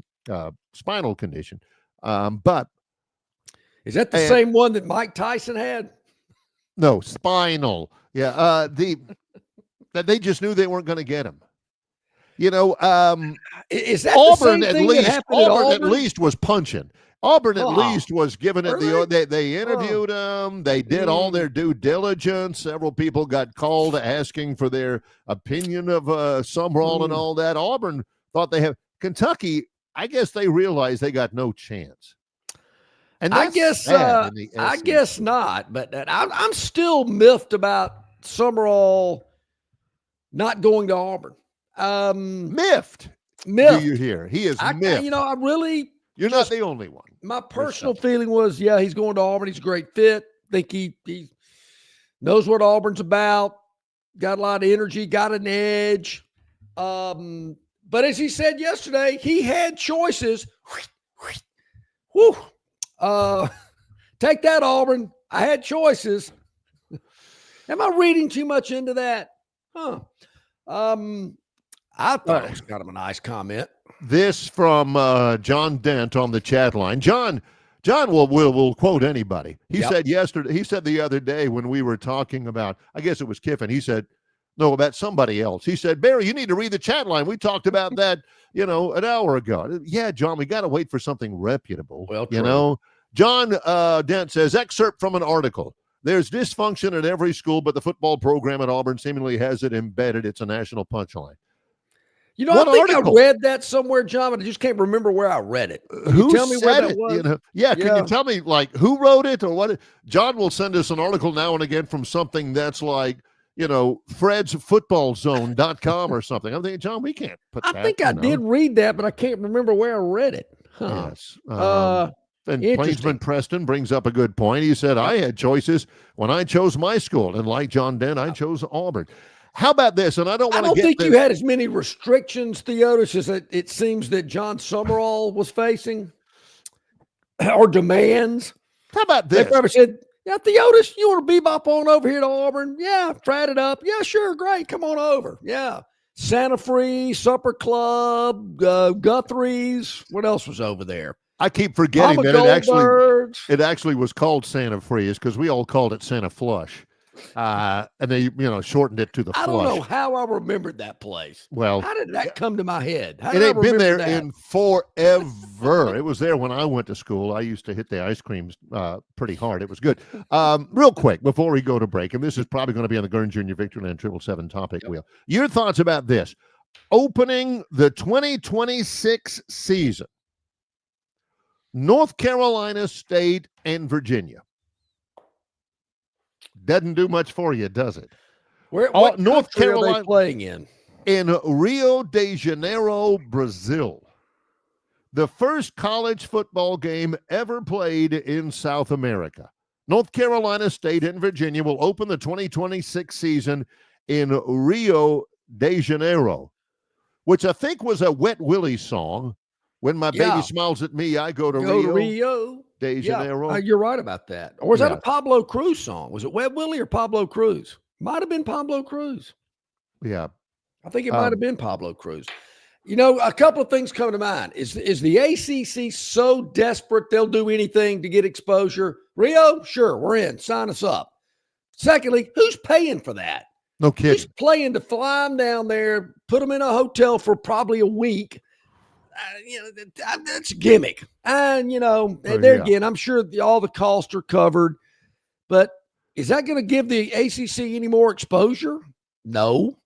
spinal condition. But
is that the same one that Mike Tyson had?
No, spinal. Yeah. That they just knew they weren't going to get him.
Is that
Auburn
the same
at
thing
least?
that happened at
Auburn at least was punching. Auburn at least was giving it
really?
They interviewed him. They did all their due diligence. Several people got called asking for their opinion of Sumrall and all that. Auburn thought they have. Kentucky, I guess they realized they got no chance. And
I guess not. But I'm still miffed about Sumrall not going to Auburn.
Miffed. Do you hear? He is miffed. You're not the only one.
My personal feeling was, he's going to Auburn. He's a great fit. Think he knows what Auburn's about. got a lot of energy, got an edge. But as he said yesterday, he had choices. Whew. Take that, Auburn. I had choices. Am I reading too much into that? Huh. I thought it was kind of a nice comment.
This from John Dent on the chat line. John will quote anybody. He said the other day when we were talking about, I guess it was Kiffin, he said, no, about somebody else. He said, Barry, you need to read the chat line. We talked about that, an hour ago. Yeah, John, we got to wait for something reputable.
Well, true.
John Dent says, excerpt from an article. There's dysfunction at every school, but the football program at Auburn seemingly has it embedded. It's a national punchline.
I think I read that somewhere, John, but I just can't remember where I read it.
Who
tell me
said
where that was?
Can you tell me, who wrote it or what? John will send us an article now and again from something that's like, fredsfootballzone.com or something. I'm thinking, John, we can't put that.
I think I did read that, but I can't remember where I read it. Huh.
Yes. And Plainsman Preston brings up a good point. He said, I had choices when I chose my school. And like John Dent, I chose Auburn. How about this? And I don't think
you had as many restrictions, Theodis, as it seems that John Summerall was facing or demands.
How about this?
They probably said, yeah, Theodis, you want to bebop on over here to Auburn? Yeah, tried it up. Yeah, sure, great. Come on over. Yeah. Santa Fe, Supper Club, Guthrie's. What else was over there?
I keep forgetting that it actually was called Santa Freeze because we all called it Santa Flush. And they, shortened it to the Flush.
I don't know how I remembered that place.
Well,
how did that come to my head?
It ain't been there in forever. It was there when I went to school. I used to hit the ice creams pretty hard. It was good. Real quick, before we go to break, and this is probably going to be on the Gurn Jr. Victoryland 777 topic wheel. Your thoughts about this? Opening the 2026 season. North Carolina State and Virginia. Doesn't do much for you, does it?
What North Carolina are they playing in?
In Rio de Janeiro, Brazil. The first college football game ever played in South America. North Carolina State and Virginia will open the 2026 season in Rio de Janeiro, which I think was a Wet Willie song. When my baby smiles at me, I go to Rio de Janeiro.
You're right about that. Or was that a Pablo Cruz song? Was it Wet Willie or Pablo Cruz? Might have been Pablo Cruz.
Yeah.
I think it might have been Pablo Cruz. A couple of things come to mind. Is the ACC so desperate they'll do anything to get exposure? Rio, sure, we're in. Sign us up. Secondly, who's paying for that?
No kidding.
Who's playing to fly them down there, put them in a hotel for probably a week? That's a gimmick. And, again, I'm sure all the costs are covered. But is that going to give the ACC any more exposure? No.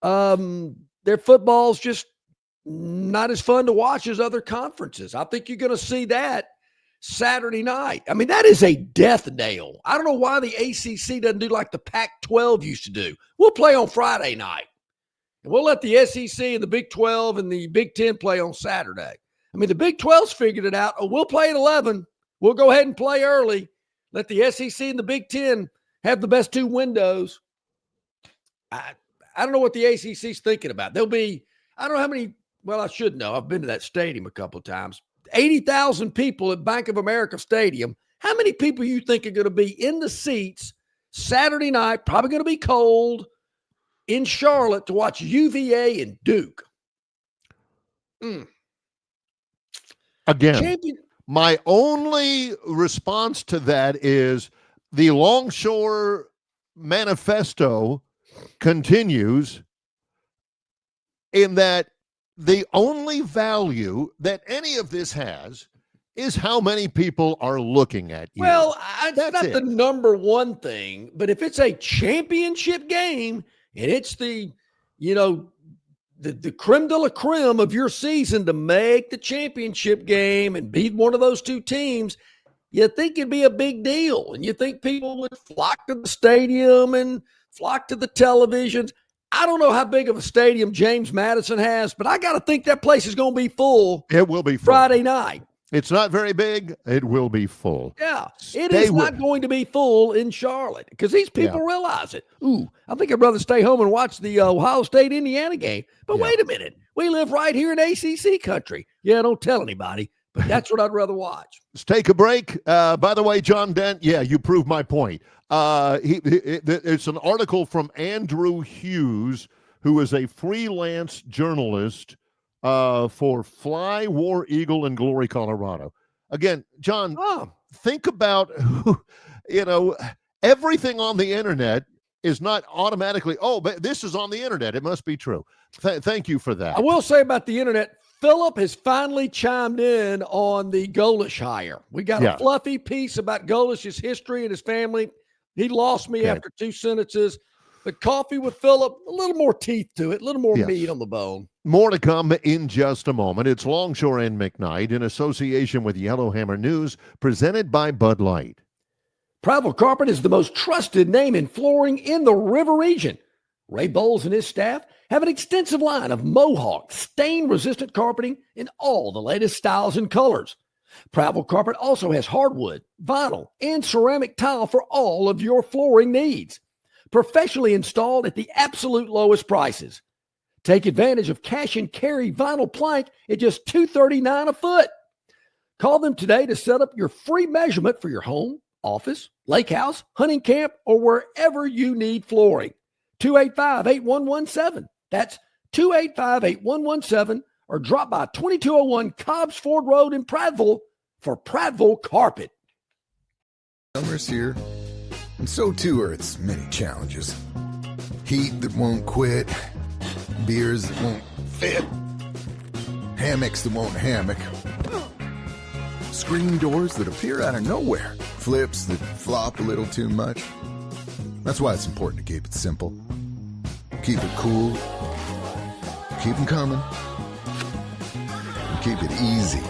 Their football's just not as fun to watch as other conferences. I think you're going to see that Saturday night. I mean, that is a death nail. I don't know why the ACC doesn't do like the Pac-12 used to do. We'll play on Friday night. And we'll let the SEC and the Big 12 and the Big 10 play on Saturday. I mean, the Big 12's figured it out. Oh, we'll play at 11. We'll go ahead and play early. Let the SEC and the Big 10 have the best two windows. I don't know what the ACC's thinking about. There'll be, I don't know how many, well, I should know. I've been to that stadium a couple of times. 80,000 people at Bank of America Stadium. How many people you think are going to be in the seats Saturday night, probably going to be cold, in Charlotte to watch UVA and Duke?
Again, my only response to that is the Longshore manifesto continues in that the only value that any of this has is how many people are looking at you.
Well, that's not the number one thing, but if it's a championship game and it's the creme de la creme of your season to make the championship game and beat one of those two teams, you think it'd be a big deal. And you think people would flock to the stadium and flock to the televisions. I don't know how big of a stadium James Madison has, but I got to think that place is going to be full.
It will be full.
Friday night.
It's not very big. It will be full.
Yeah, it is not going to be full in Charlotte because these people realize it. Ooh, I think I'd rather stay home and watch the Ohio State-Indiana game. But wait a minute. We live right here in ACC country. Yeah, don't tell anybody, but that's what I'd rather watch.
Let's take a break. By the way, John Dent, you proved my point. It's an article from Andrew Hughes, who is a freelance journalist for Fly, War Eagle, and Glory, Colorado. Again, John, think about, everything on the internet is not automatically, but this is on the internet. It must be true. Thank you for that.
I will say about the internet, Philip has finally chimed in on the Golish hire. We got a fluffy piece about Golish's history and his family. He lost me after 2 sentences. But Coffee with Philip, a little more teeth to it, a little more meat on the bone.
More to come in just a moment. It's Longshore and McKnight in association with Yellowhammer News, presented by Bud Light.
Prattville Carpet is the most trusted name in flooring in the River region. Ray Bowles and his staff have an extensive line of Mohawk, stain-resistant carpeting in all the latest styles and colors. Prattville Carpet also has hardwood, vinyl, and ceramic tile for all of your flooring needs. Professionally installed at the absolute lowest prices. Take advantage of cash and carry vinyl plank at just $239 a foot. Call them today to set up your free measurement for your home, office, lake house, hunting camp, or wherever you need flooring. 285-8117. That's 285-8117, or drop by 2201 Cobbs Ford Road in Prattville for Prattville Carpet.
Summer's here, and so too are its many challenges. Heat that won't quit, beers that won't fit, hammocks that won't hammock, screen doors that appear out of nowhere, flips that flop a little too much. That's why it's important to keep it simple. Keep it cool, keep them coming, and keep it easy.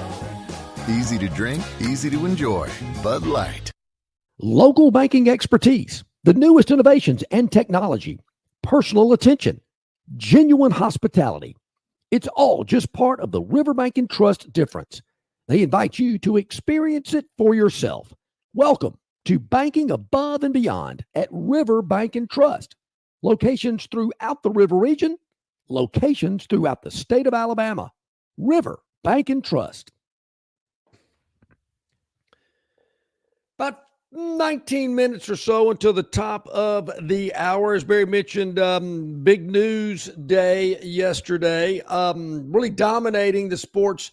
Easy to drink, easy to enjoy. Bud Light.
Local banking expertise, the newest innovations and technology, personal attention, genuine hospitality. It's all just part of the Riverbank and Trust difference. They invite you to experience it for yourself. Welcome to banking above and beyond at Riverbank and Trust. Locations throughout the River region, locations throughout the state of Alabama. Riverbank and Trust. About 19 minutes or so until the top of the hour. As Barry mentioned, big news day yesterday. Really dominating the sports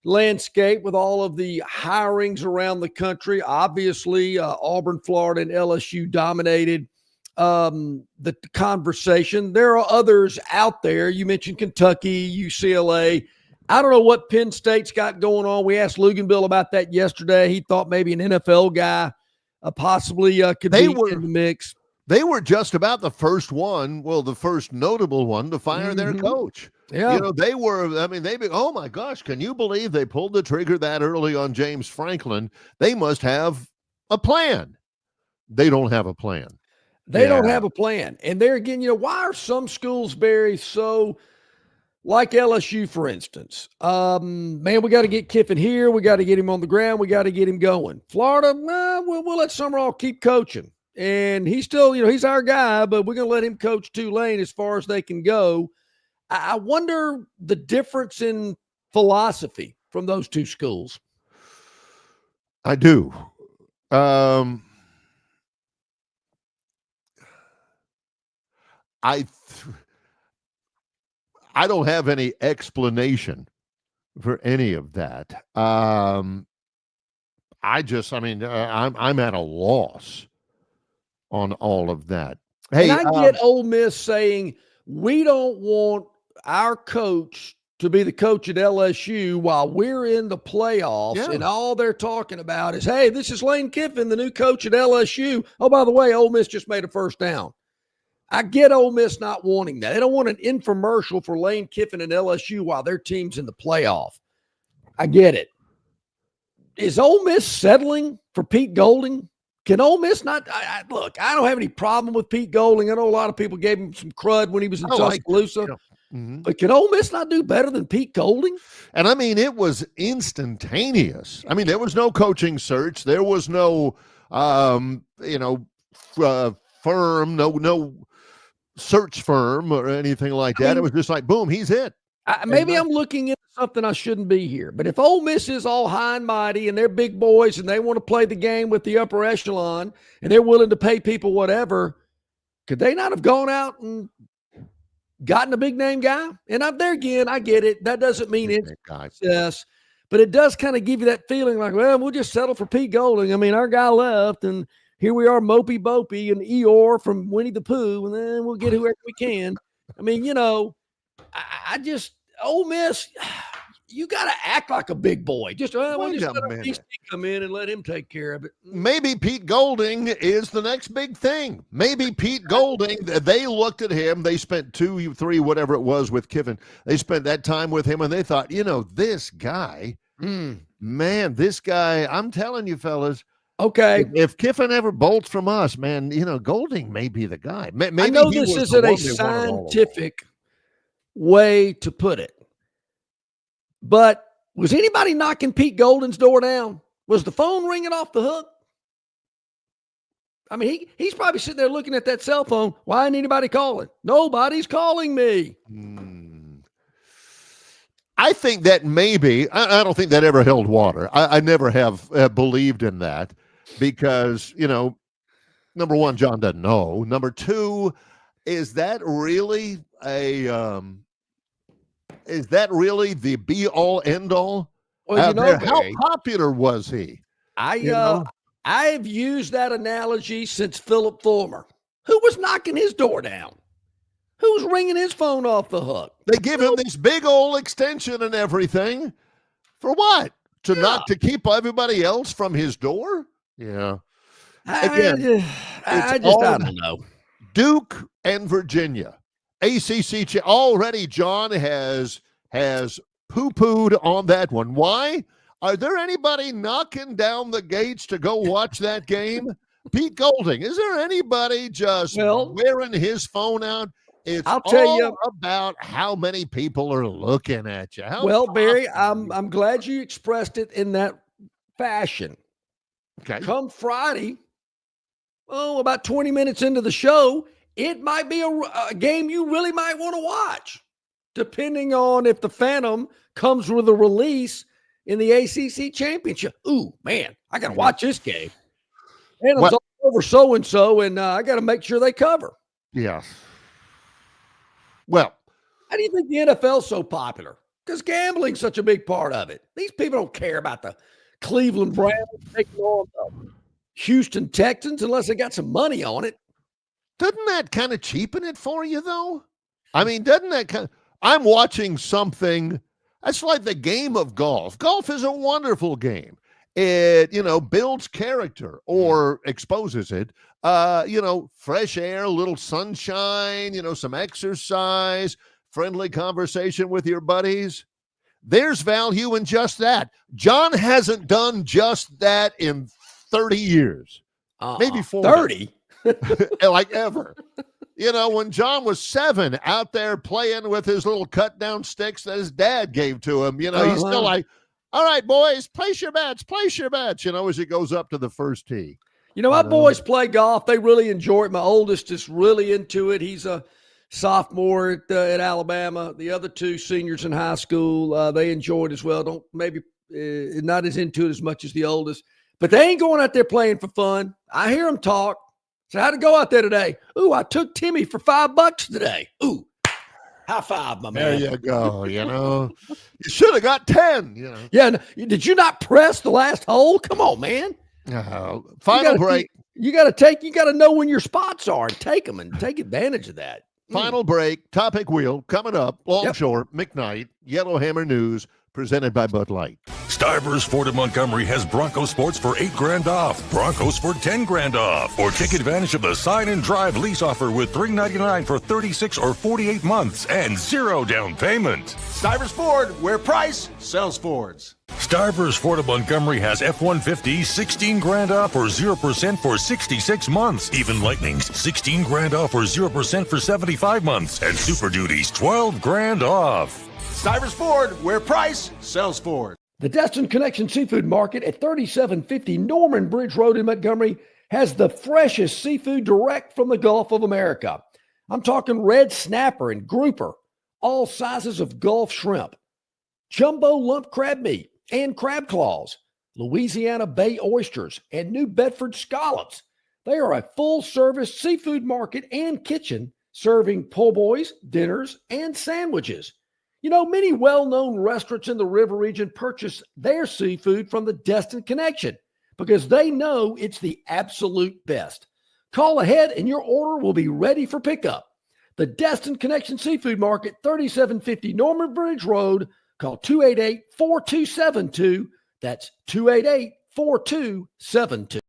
landscape with all of the hirings around the country. Obviously, Auburn, Florida, and LSU dominated the conversation. There are others out there. You mentioned Kentucky, UCLA. I don't know what Penn State's got going on. We asked Luganville about that yesterday. He thought maybe an NFL guy possibly could be in the mix.
They were just about the first one, the first notable one to fire their coach.
Yeah.
They were, oh my gosh, can you believe they pulled the trigger that early on James Franklin? They must have a plan. They don't have a plan.
They don't have a plan. And there again, why are some schools, Barry, so like LSU, for instance? Man, we got to get Kiffin here. We got to get him on the ground. We got to get him going. Florida, we'll let Summerall keep coaching. And he's still, he's our guy, but we're going to let him coach Tulane as far as they can go. I wonder the difference in philosophy from those two schools.
I do. I don't have any explanation for any of that. I'm at a loss on all of that. Hey,
and I get Ole Miss saying we don't want our coach to be the coach at LSU while we're in the playoffs, and all they're talking about is, hey, this is Lane Kiffin, the new coach at LSU. Oh, by the way, Ole Miss just made a first down. I get Ole Miss not wanting that. They don't want an infomercial for Lane Kiffin and LSU while their team's in the playoff. I get it. Is Ole Miss settling for Pete Golding? Can Ole Miss not? Look, I don't have any problem with Pete Golding. I know a lot of people gave him some crud when he was in Tuscaloosa. But can Ole Miss not do better than Pete Golding?
And I mean, it was instantaneous. I mean, there was no coaching search. There was no, firm, no search firm or anything like that. It was just like, boom, he's it.
Maybe I'm looking into something I shouldn't be here. But if Ole Miss is all high and mighty and they're big boys and they want to play the game with the upper echelon and they're willing to pay people whatever, could they not have gone out and gotten a big name guy? And I'm there again. I get it. That doesn't mean it's success, but it does kind of give you that feeling like, well, we'll just settle for Pete Golding. I mean, our guy left, and here we are, Mopey Bopey and Eeyore from Winnie the Pooh, and then we'll get whoever we can. I mean, I just Ole Miss. You got to act like a big boy. We'll just let our DC come in and let him take care of it.
Maybe Pete Golding is the next big thing. Maybe Pete Golding, they looked at him. They spent 2, 3, whatever it was with Kiffin. They spent that time with him, and they thought, this guy, man, this guy, I'm telling you, fellas.
Okay.
If Kiffin ever bolts from us, man, Golding may be the guy. Maybe
I know this isn't a scientific way to put it. But was anybody knocking Pete Golding's door down? Was the phone ringing off the hook? I mean, he's probably sitting there looking at that cell phone. Why ain't anybody calling? Nobody's calling me.
I think that maybe, I don't think that ever held water. I never have believed in that because, number one, John doesn't know. Number two, is that really the be-all, end-all?
Well,
how popular was he?
I've used that analogy since Philip Fulmer. Who was knocking his door down? Who was ringing his phone off the hook?
They give him this big old extension and everything. For what? To keep everybody else from his door? Yeah. Again,
I don't know.
Duke and Virginia. ACC already, John has poo-pooed on that one. Why? Are there anybody knocking down the gates to go watch that game? Pete Golding, is there anybody just wearing his phone out? I'll tell you about how many people are looking at you.
Barry, I'm glad you expressed it in that fashion.
Okay.
Come Friday, about 20 minutes into the show, it might be a game you really might want to watch, depending on if the Phantom comes with a release in the ACC championship. Ooh, man, I got to watch this game. And it's all over so-and-so, and I got to make sure they cover.
Yeah. Well,
how do you think the NFL's so popular? Because gambling's such a big part of it. These people don't care about the Cleveland Browns taking on the Houston Texans unless they got some money on it.
Doesn't that kind of cheapen it for you, though? I mean, doesn't that I'm watching something. That's like the game of golf. Golf is a wonderful game. It, builds character or exposes it. Fresh air, a little sunshine, some exercise, friendly conversation with your buddies. There's value in just that. John hasn't done just that in 30 years. Maybe 40.
30?
Like ever. When John was 7 out there playing with his little cut down sticks that his dad gave to him, he's still like, all right, boys, place your bets, as he goes up to the first tee.
My boys play golf. They really enjoy it. My oldest is really into it. He's a sophomore at Alabama. The other 2 seniors in high school, they enjoy it as well. Not as into it as much as the oldest. But they ain't going out there playing for fun. I hear them talk. So how'd it go out there today? Ooh, I took Timmy for $5 today. Ooh, high five, my man.
There you go. You should have got 10.
Yeah. Did you not press the last hole? Come on, man.
Final break.
You got to know when your spots are and take them and take advantage of that.
Final break. Topic wheel coming up. Longshore McKnight, Yellowhammer News, presented by Bud Light.
Stivers Ford of Montgomery has Bronco Sports for $8,000 off, Broncos for $10,000 off, or take advantage of the sign and drive lease offer with $399 for 36 or 48 months and 0 down payment.
Stivers Ford, where price sells Fords.
Starburst Ford of Montgomery has F-150 16 grand off or 0% for 66 months. Even Lightning's 16 grand off or 0% for 75 months. And Super Duty's 12 grand off.
Stivers Ford, where price sells Ford.
The Destin Connection Seafood Market at 3750 Norman Bridge Road in Montgomery has the freshest seafood direct from the Gulf of America. I'm talking red snapper and grouper, all sizes of Gulf shrimp, jumbo lump crab meat and crab claws, Louisiana Bay oysters, and New Bedford scallops. They are a full-service seafood market and kitchen serving po' boys, dinners, and sandwiches. You know, many well-known restaurants in the river region purchase their seafood from the Destin Connection because they know it's the absolute best. Call ahead and your order will be ready for pickup. The Destin Connection Seafood Market, 3750 Norman Bridge Road. Call 288-4272. That's 288-4272.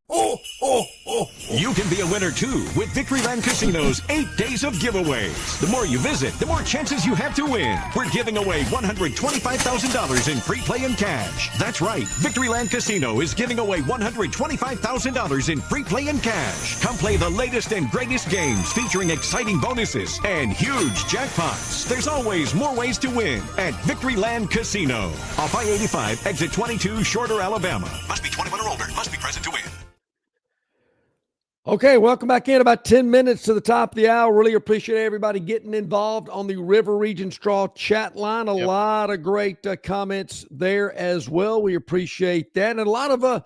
You can be a winner too with Victoryland Casino's 8 days of giveaways. The more you visit, the more chances you have to win. We're giving away $125,000 in free play and cash. That's right. Victoryland Casino is giving away $125,000 in free play and cash. Come play the latest and greatest games featuring exciting bonuses and huge jackpots. There's always more ways to win at Victoryland Casino. Off I-85, exit 22, Shorter, Alabama. Must be 21 or older. Must be present to win.
Okay, welcome back in. About 10 minutes to the top of the hour. Really appreciate everybody getting involved on the River Region Straw chat line. A lot of great comments there as well. We appreciate that. And a lot of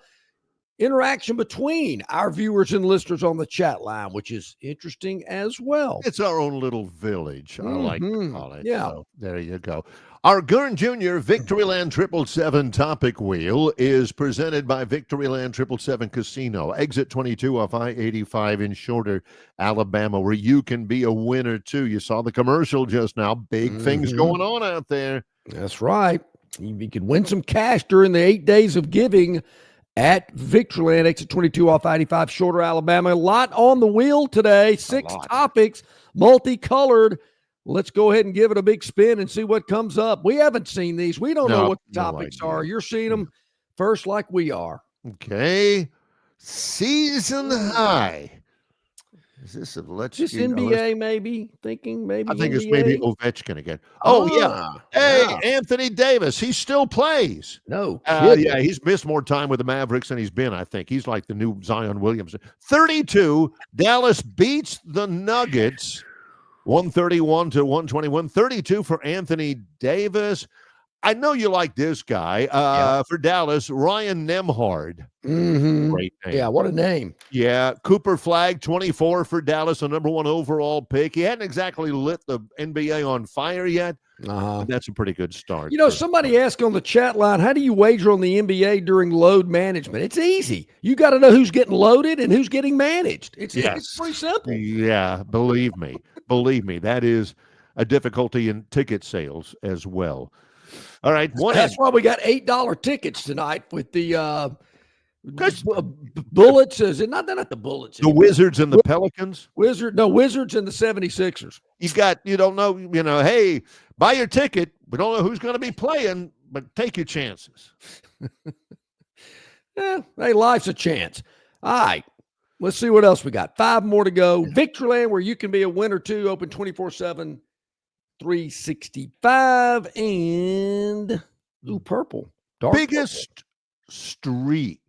interaction between our viewers and listeners on the chat line, which is interesting as well.
It's our own little village, I like to call it.
Yeah.
So there you go. Our Gurn Jr. Victoryland 777 topic wheel is presented by Victoryland 777 Casino, exit 22 off I-85 in Shorter, Alabama, where you can be a winner too. You saw the commercial just now. Big things going on out there.
That's right. You could win some cash during the 8 days of giving at Victoryland, exit 22 off I-85, Shorter, Alabama. A lot on the wheel today. 6 topics, multicolored. Let's go ahead and give it a big spin and see what comes up. We haven't seen these. We don't know what the topics are. You're seeing them first like we are.
Okay. Season high. Is this
Just NBA maybe? Thinking maybe
I think
NBA?
it's maybe Ovechkin again. Hey, Anthony Davis. He still plays.
No.
Yeah, he's missed more time with the Mavericks than he's been, I think. He's like the new Zion Williamson. 32. Dallas beats the Nuggets. 131 to 121. 32 for Anthony Davis. I know you like this guy. For Dallas, Ryan Nembhard. Great name.
Yeah, what a name.
Yeah, Cooper Flagg, 24 for Dallas, a number 1 overall pick. He hadn't exactly lit the NBA on fire yet, but that's a pretty good start.
You know, somebody asked on the chat line, how do you wager on the NBA during load management? It's easy. You got to know who's getting loaded and who's getting managed. It's pretty simple.
Yeah, believe me. Believe me, that is a difficulty in ticket sales as well. All right.
That's why we got $8 tickets tonight with the Bullets. Is it not the Bullets?
The Wizards and the Pelicans?
Wizards and the 76ers.
You don't know, hey, buy your ticket. We don't know who's going to be playing, but take your chances.
Hey, life's a chance. All right. Let's see what else we got. 5 more to go. Victoryland, where you can be a winner too, open 24/7, 365, and purple.
Biggest streak.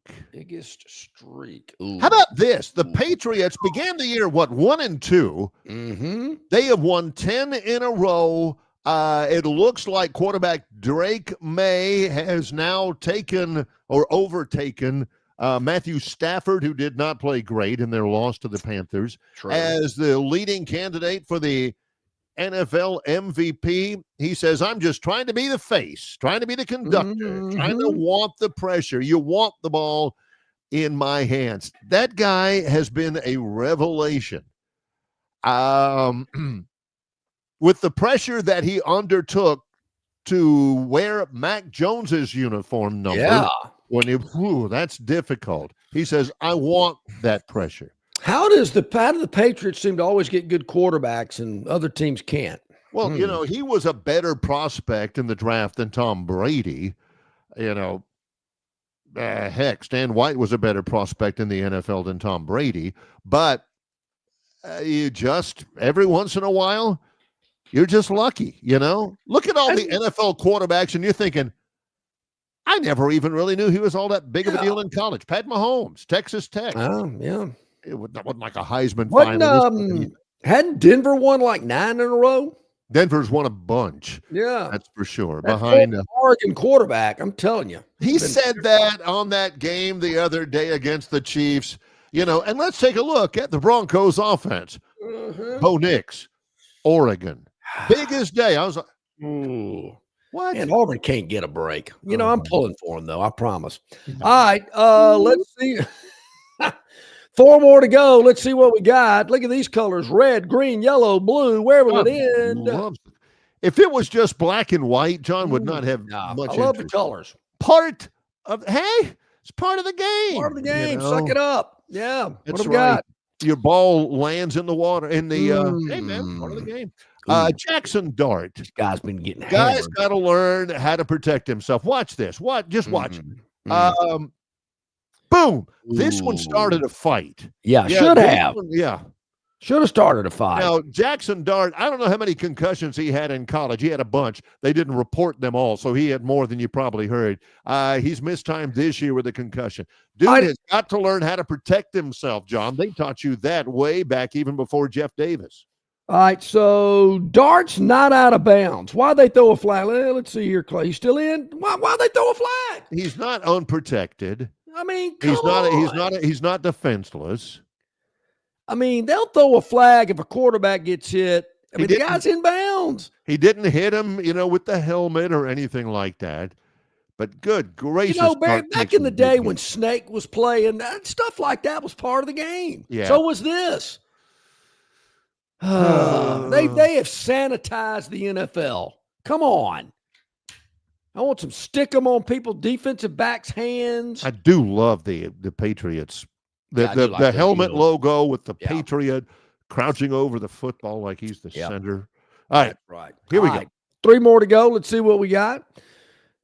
Ooh.
How about this? The Patriots began the year, 1-2?
Mm-hmm.
They have won 10 in a row. It looks like quarterback Drake May has now taken or overtaken Matthew Stafford, who did not play great in their loss to the Panthers, as the leading candidate for the NFL MVP. He says, I'm just trying to be the face, trying to be the conductor, trying to want the pressure. You want the ball in my hands. That guy has been a revelation. With the pressure that he undertook to wear Mac Jones's uniform number, that's difficult. He says, I want that pressure.
How do the Patriots seem to always get good quarterbacks and other teams can't?
Well, he was a better prospect in the draft than Tom Brady. heck, Stan White was a better prospect in the NFL than Tom Brady. But you just, every once in a while, you're just lucky, you know? Look at all the NFL quarterbacks, and you're thinking, I never even really knew he was all that big of a deal in college. Pat Mahomes, Texas Tech.
Yeah.
It wasn't like a Heisman finalist.
Hadn't Denver won like 9 in a row?
Denver's won a bunch.
Yeah.
That's for sure.
That
Behind
Oregon quarterback, I'm telling you.
He said that on that game the other day against the Chiefs, you know, and let's take a look at the Broncos offense. Bo Nix, Oregon. Biggest day. I was like,
ooh.
What?
And Auburn can't get a break. You know, I'm pulling for him, though. I promise. All right. Let's see. 4 more to go. Let's see what we got. Look at these colors: red, green, yellow, blue. Where will it end?
If it was just black and white, John would not have much
I love
interest.
the colors.
Part of, it's part of the game.
Part of the game.
You know?
Suck it up. Yeah.
That's
what have we
right.
got?
Your ball lands in the water. In the hey man, part of the game. Jackson Dart.
This guy's been getting
Guy's got to learn how to protect himself. Watch this. Just watch. Boom. This one started a fight.
Yeah, should have.
Yeah.
Should have started a fight.
Now, Jackson Dart, I don't know how many concussions he had in college. He had a bunch. They didn't report them all, so he had more than you probably heard. He's mistimed this year with a concussion. Dude has got to learn how to protect himself, John. They taught you that way back even before Jeff Davis.
All right, so Dart's not out of bounds. Why'd they throw a flag? Let's see here, Clay. He's still in? Why'd they throw a flag?
He's not unprotected.
I mean,
he's not defenseless.
I mean, they'll throw a flag if a quarterback gets hit. I mean, the guy's in bounds.
He didn't hit him, you know, with the helmet or anything like that. But good gracious.
You know, back in the day when Snake was playing, stuff like that was part of the game.
Yeah.
So was this. They have sanitized the NFL. Come on. I want some stick 'em on people, defensive backs' hands.
I do love the Patriots. The helmet logo with the Patriot crouching over the football like he's the center. All right.
Right.
Here we go.
3 more to go. Let's see what we got.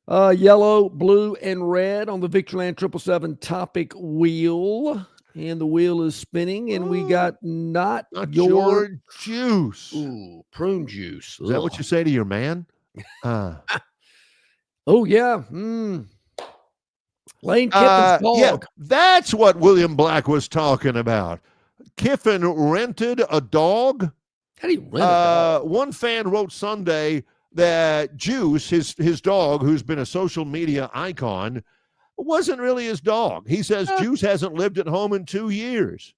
Yellow, blue, and red on the Victoryland 777 topic wheel. And the wheel is spinning, and we got not your
juice.
Ooh, prune juice.
Is that what you say to your man?
Oh, yeah. Lane Kiffin's dog.
Yeah, that's what William Black was talking about. Kiffin rented a dog.
How do you rent a dog?
One fan wrote Sunday that Juice, his dog, who's been a social media icon, wasn't really his dog. He says Juice hasn't lived at home in 2 years.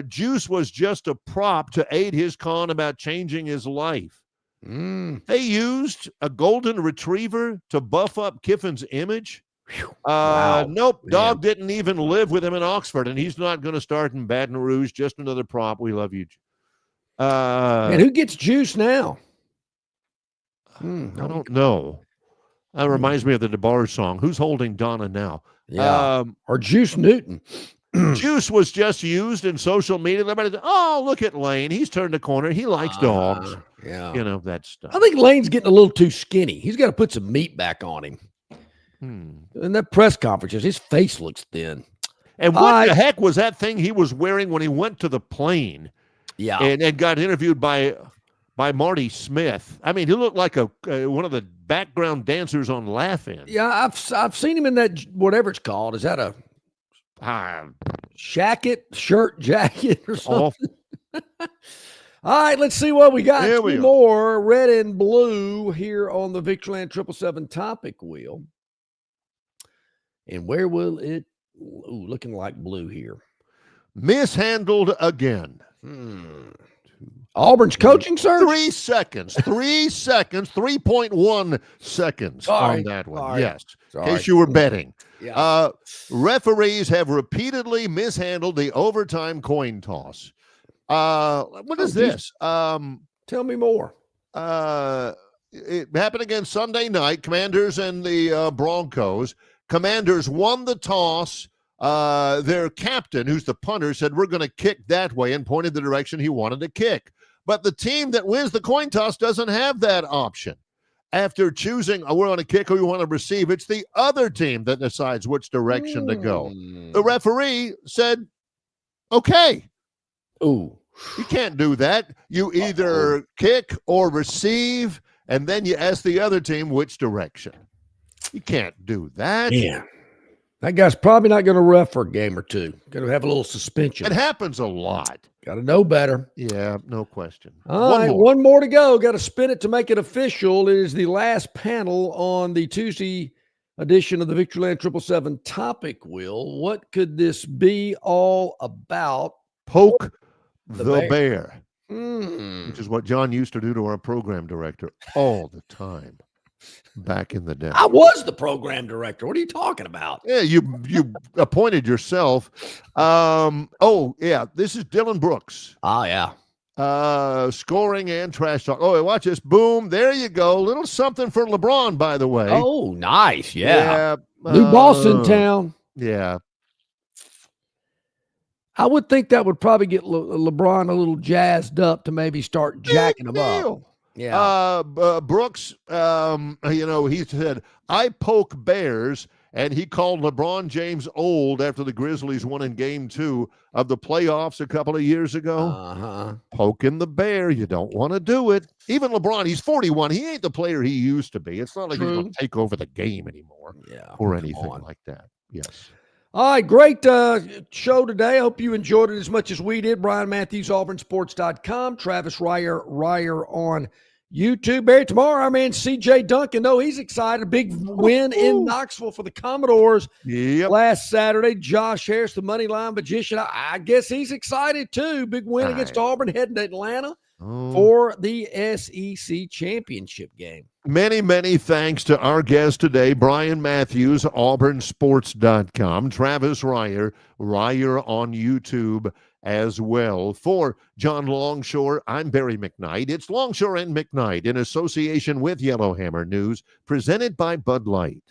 Juice was just a prop to aid his con about changing his life. They used a golden retriever to buff up Kiffin's image.
Wow.
Nope, dog didn't even live with him in Oxford, and he's not going to start in Baton Rouge. Just another prop. We love you.
And who gets Juice now?
I don't know. That reminds me of the DeBarge song. Who's holding Donna now?
Yeah. Or Juice Newton.
Juice was just used in social media. Everybody said, oh, look at Lane. He's turned a corner. He likes dogs.
Yeah.
You know, that stuff.
I think Lane's getting a little too skinny. He's got to put some meat back on him. In that press conferences, his face looks thin.
And what the heck was that thing he was wearing when he went to the plane?
Yeah.
And got interviewed by Marty Smith. I mean, he looked like one of the background dancers on Laugh-In.
Yeah, I've seen him in that, whatever it's called. Is that a shirt jacket or something? All right, let's see what we got.
Here we
2
are.
more, red and blue, here on the Victoryland 777 topic wheel. And where will it? Ooh, looking like blue here.
Mishandled again.
Auburn's coaching search?
3 seconds. 3 seconds. 3.1 seconds on that one.
Sorry.
Yes. In case you were betting.
Yeah.
Referees have repeatedly mishandled the overtime coin toss. What is this?
Tell me more.
It happened again Sunday night. Commanders and the Broncos. Commanders won the toss. Their captain, who's the punter, said, we're going to kick that way, and pointed the direction he wanted to kick. But the team that wins the coin toss doesn't have that option. after choosing we're on a kick or we want to receive, it's the other team that decides which direction to go. The referee said, okay.
Ooh.
You can't do that. You either kick or receive, and then you ask the other team which direction. You can't do that.
Yeah. That guy's probably not going to ref for a game or two. Going to have a little suspension.
It happens a lot.
Got to know better.
Yeah, no question.
All right, one more to go. Got to spin it to make it official. It is the last panel on the Tuesday edition of the Victoryland 777 topic wheel. What could this be all about?
Poke the bear.
Which
is what John used to do to our program director all the time back in the day.
I was the program director. What are you talking about?
Yeah, you appointed yourself. This is Dylan Brooks.
Oh, yeah.
Scoring and trash talk. Oh, watch this. Boom. There you go. Little something for LeBron, by the way.
Oh, nice. Yeah.
Yeah.
New boss in town.
Yeah.
I would think that would probably get LeBron a little jazzed up to maybe start jacking him up. Yeah.
Brooks, he said, I poke bears, and he called LeBron James old after the Grizzlies won in Game 2 of the playoffs a couple of years ago.
Uh-huh.
Poking the bear. You don't want to do it. Even LeBron, he's 41. He ain't the player he used to be. It's not like he's going to take over the game anymore or anything like that. Yes.
All right, great show today. I hope you enjoyed it as much as we did. Brian Matthews, AuburnSports.com. Travis Ryer on YouTube. Barry, tomorrow, our man C.J. Duncan, he's excited. A big win in Knoxville for the Commodores last Saturday. Josh Harris, the money line magician, I guess he's excited too. Big win against Auburn, heading to Atlanta for the SEC championship game.
Many, many thanks to our guest today, Brian Matthews, AuburnSports.com, Travis Ryer on YouTube as well. For John Longshore, I'm Barry McKnight. It's Longshore and McKnight in association with Yellowhammer News, presented by Bud Light.